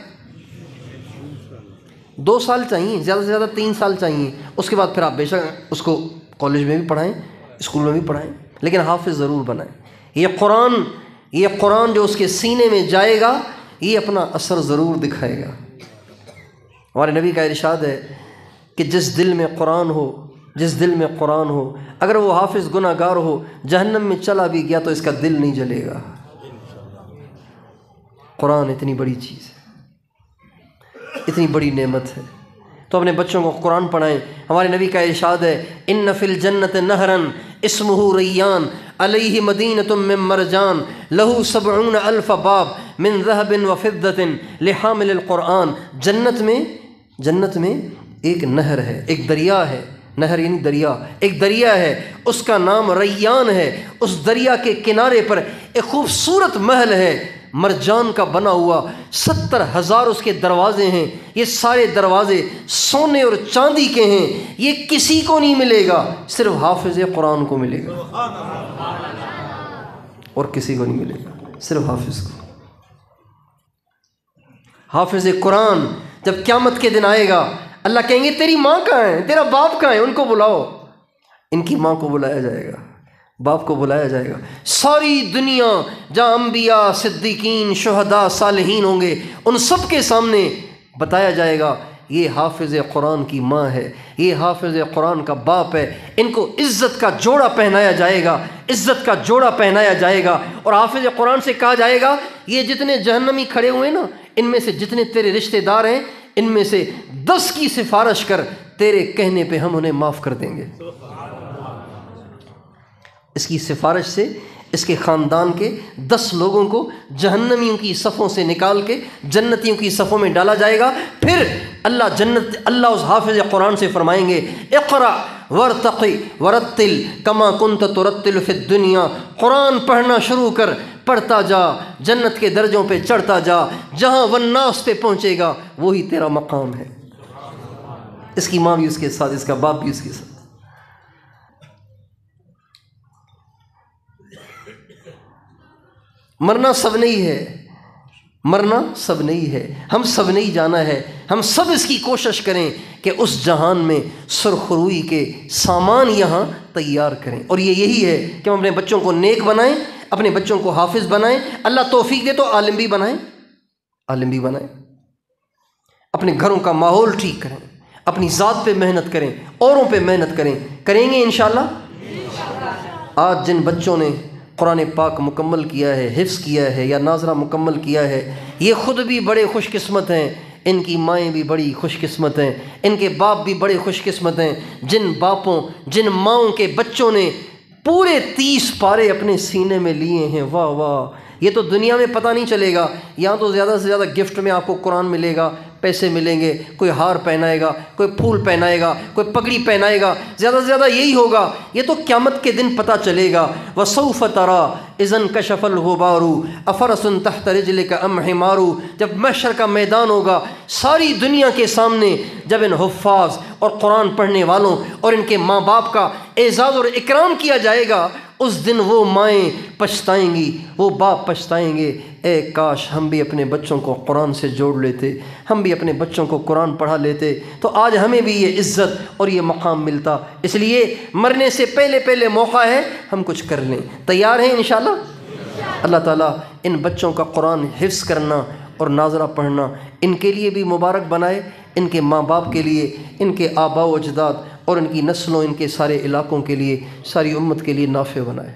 2 سال چاہیے، زیادہ سے زیادہ 3 سال چاہیے، اس کے بعد پھر آپ بے شک اس کو کالج میں بھی پڑھائیں، اسکول میں بھی پڑھائیں، لیکن حافظ ضرور بنائیں۔ یہ قرآن جو اس کے سینے میں جائے گا یہ اپنا اثر ضرور دکھائے گا۔ ہمارے نبی کا ارشاد ہے کہ جس دل میں قرآن ہو اگر وہ حافظ گناہ گار ہو جہنم میں چلا بھی گیا تو اس کا دل نہیں جلے گا۔ قرآن اتنی بڑی چیز ہے، اتنی بڑی نعمت ہے، تو اپنے بچوں کو قرآن پڑھائیں۔ ہمارے نبی کا ارشاد ہے ان فی الجنت نہرا اسمہ ریان علیہ مدینۃ من مرجان لہ 70,000 باب من ذہب وفضۃ لحامل القرآن۔ جنت میں ایک نہر ہے، ایک دریا ہے، نہر یعنی دریا، ایک دریا ہے، اس کا نام ریان ہے۔ اس دریا کے کنارے پر ایک خوبصورت محل ہے، مرجان کا بنا ہوا، 70,000 اس کے دروازے ہیں، یہ سارے دروازے سونے اور چاندی کے ہیں، یہ کسی کو نہیں ملے گا، صرف حافظ قرآن کو ملے گا، اور کسی کو نہیں ملے گا، صرف حافظ کو۔ حافظ قرآن جب قیامت کے دن آئے گا اللہ کہیں گے تیری ماں کہاں ہے، تیرا باپ کہاں ہے، ان کو بلاؤ۔ ان کی ماں کو بلایا جائے گا، باپ کو بلایا جائے گا، ساری دنیا جہاں انبیاء، صدیقین، شہداء، صالحین ہوں گے، ان سب کے سامنے بتایا جائے گا یہ حافظ قرآن کی ماں ہے، یہ حافظ قرآن کا باپ ہے، ان کو عزت کا جوڑا پہنایا جائے گا، عزت کا جوڑا پہنایا جائے گا۔ اور حافظ قرآن سے کہا جائے گا یہ جتنے جہنمی کھڑے ہوئے نا، ان میں سے جتنے تیرے رشتہ دار ہیں ان میں سے 10 کی سفارش کر، تیرے کہنے پہ ہم انہیں معاف کر دیں گے۔ اس کی سفارش سے اس کے خاندان کے 10 لوگوں کو جہنمیوں کی صفوں سے نکال کے جنتیوں کی صفوں میں ڈالا جائے گا۔ پھر اللہ اس حافظ قرآن سے فرمائیں گے اقرأ وارتقی ورتل کما کنت ترتل فی الدنیا، قرآن پڑھنا شروع کر، پڑھتا جا، جنت کے درجوں پہ چڑھتا جا، جہاں والناس پہ پہنچے گا وہی تیرا مقام ہے۔ اس کی ماں بھی اس کے ساتھ، اس کا باپ بھی اس کے ساتھ۔ مرنا سب نہیں ہے، مرنا سب نہیں ہے، ہم سب نہیں جانا ہے۔ ہم سب اس کی کوشش کریں کہ اس جہان میں سرخروئی کے سامان یہاں تیار کریں، اور یہی ہے کہ ہم اپنے بچوں کو نیک بنائیں، اپنے بچوں کو حافظ بنائیں، اللہ توفیق دے تو عالم بھی بنائیں، عالم بھی بنائیں، اپنے گھروں کا ماحول ٹھیک کریں، اپنی ذات پہ محنت کریں، اوروں پہ محنت کریں گے انشاءاللہ۔ آج جن بچوں نے قرآن پاک مکمل کیا ہے، حفظ کیا ہے یا ناظرہ مکمل کیا ہے، یہ خود بھی بڑے خوش قسمت ہیں، ان کی مائیں بھی بڑی خوش قسمت ہیں، ان کے باپ بھی بڑے خوش قسمت ہیں، جن باپوں جن ماؤں کے بچوں نے پورے 30 پارے اپنے سینے میں لیے ہیں۔ واہ واہ، یہ تو دنیا میں پتہ نہیں چلے گا، یہاں تو زیادہ سے زیادہ گفٹ میں آپ کو قرآن ملے گا، پیسے ملیں گے، کوئی ہار پہنائے گا، کوئی پھول پہنائے گا، کوئی پگڑی پہنائے گا، زیادہ سے زیادہ یہی ہوگا۔ یہ تو قیامت کے دن پتہ چلے گا۔ وَسَوْفَ تَرَىٰ إِذَا انْكَشَفَ الْغُبَارُ أَفَرَسٌ تَحْتَ رِجْلِكَ أَمْ حِمَارُ، جب محشر کا میدان ہوگا، ساری دنیا کے سامنے جب ان حفاظ اور قرآن پڑھنے والوں اور ان کے ماں باپ کا اعزاز اور اکرام کیا جائے گا، اس دن وہ مائیں پچھتائیں گی، وہ باپ پچھتائیں گے، اے کاش ہم بھی اپنے بچوں کو قرآن سے جوڑ لیتے، ہم بھی اپنے بچوں کو قرآن پڑھا لیتے تو آج ہمیں بھی یہ عزت اور یہ مقام ملتا۔ اس لیے مرنے سے پہلے موقع ہے، ہم کچھ کر لیں۔ تیار ہیں انشاءاللہ؟ اللہ تعالیٰ ان بچوں کا قرآن حفظ کرنا اور ناظرہ پڑھنا ان کے لیے بھی مبارک بنائے، ان کے ماں باپ کے لیے، ان کے آباء و اجداد اور ان کی نسلوں، ان کے سارے علاقوں کے لیے، ساری امت کے لیے نافع بنائے۔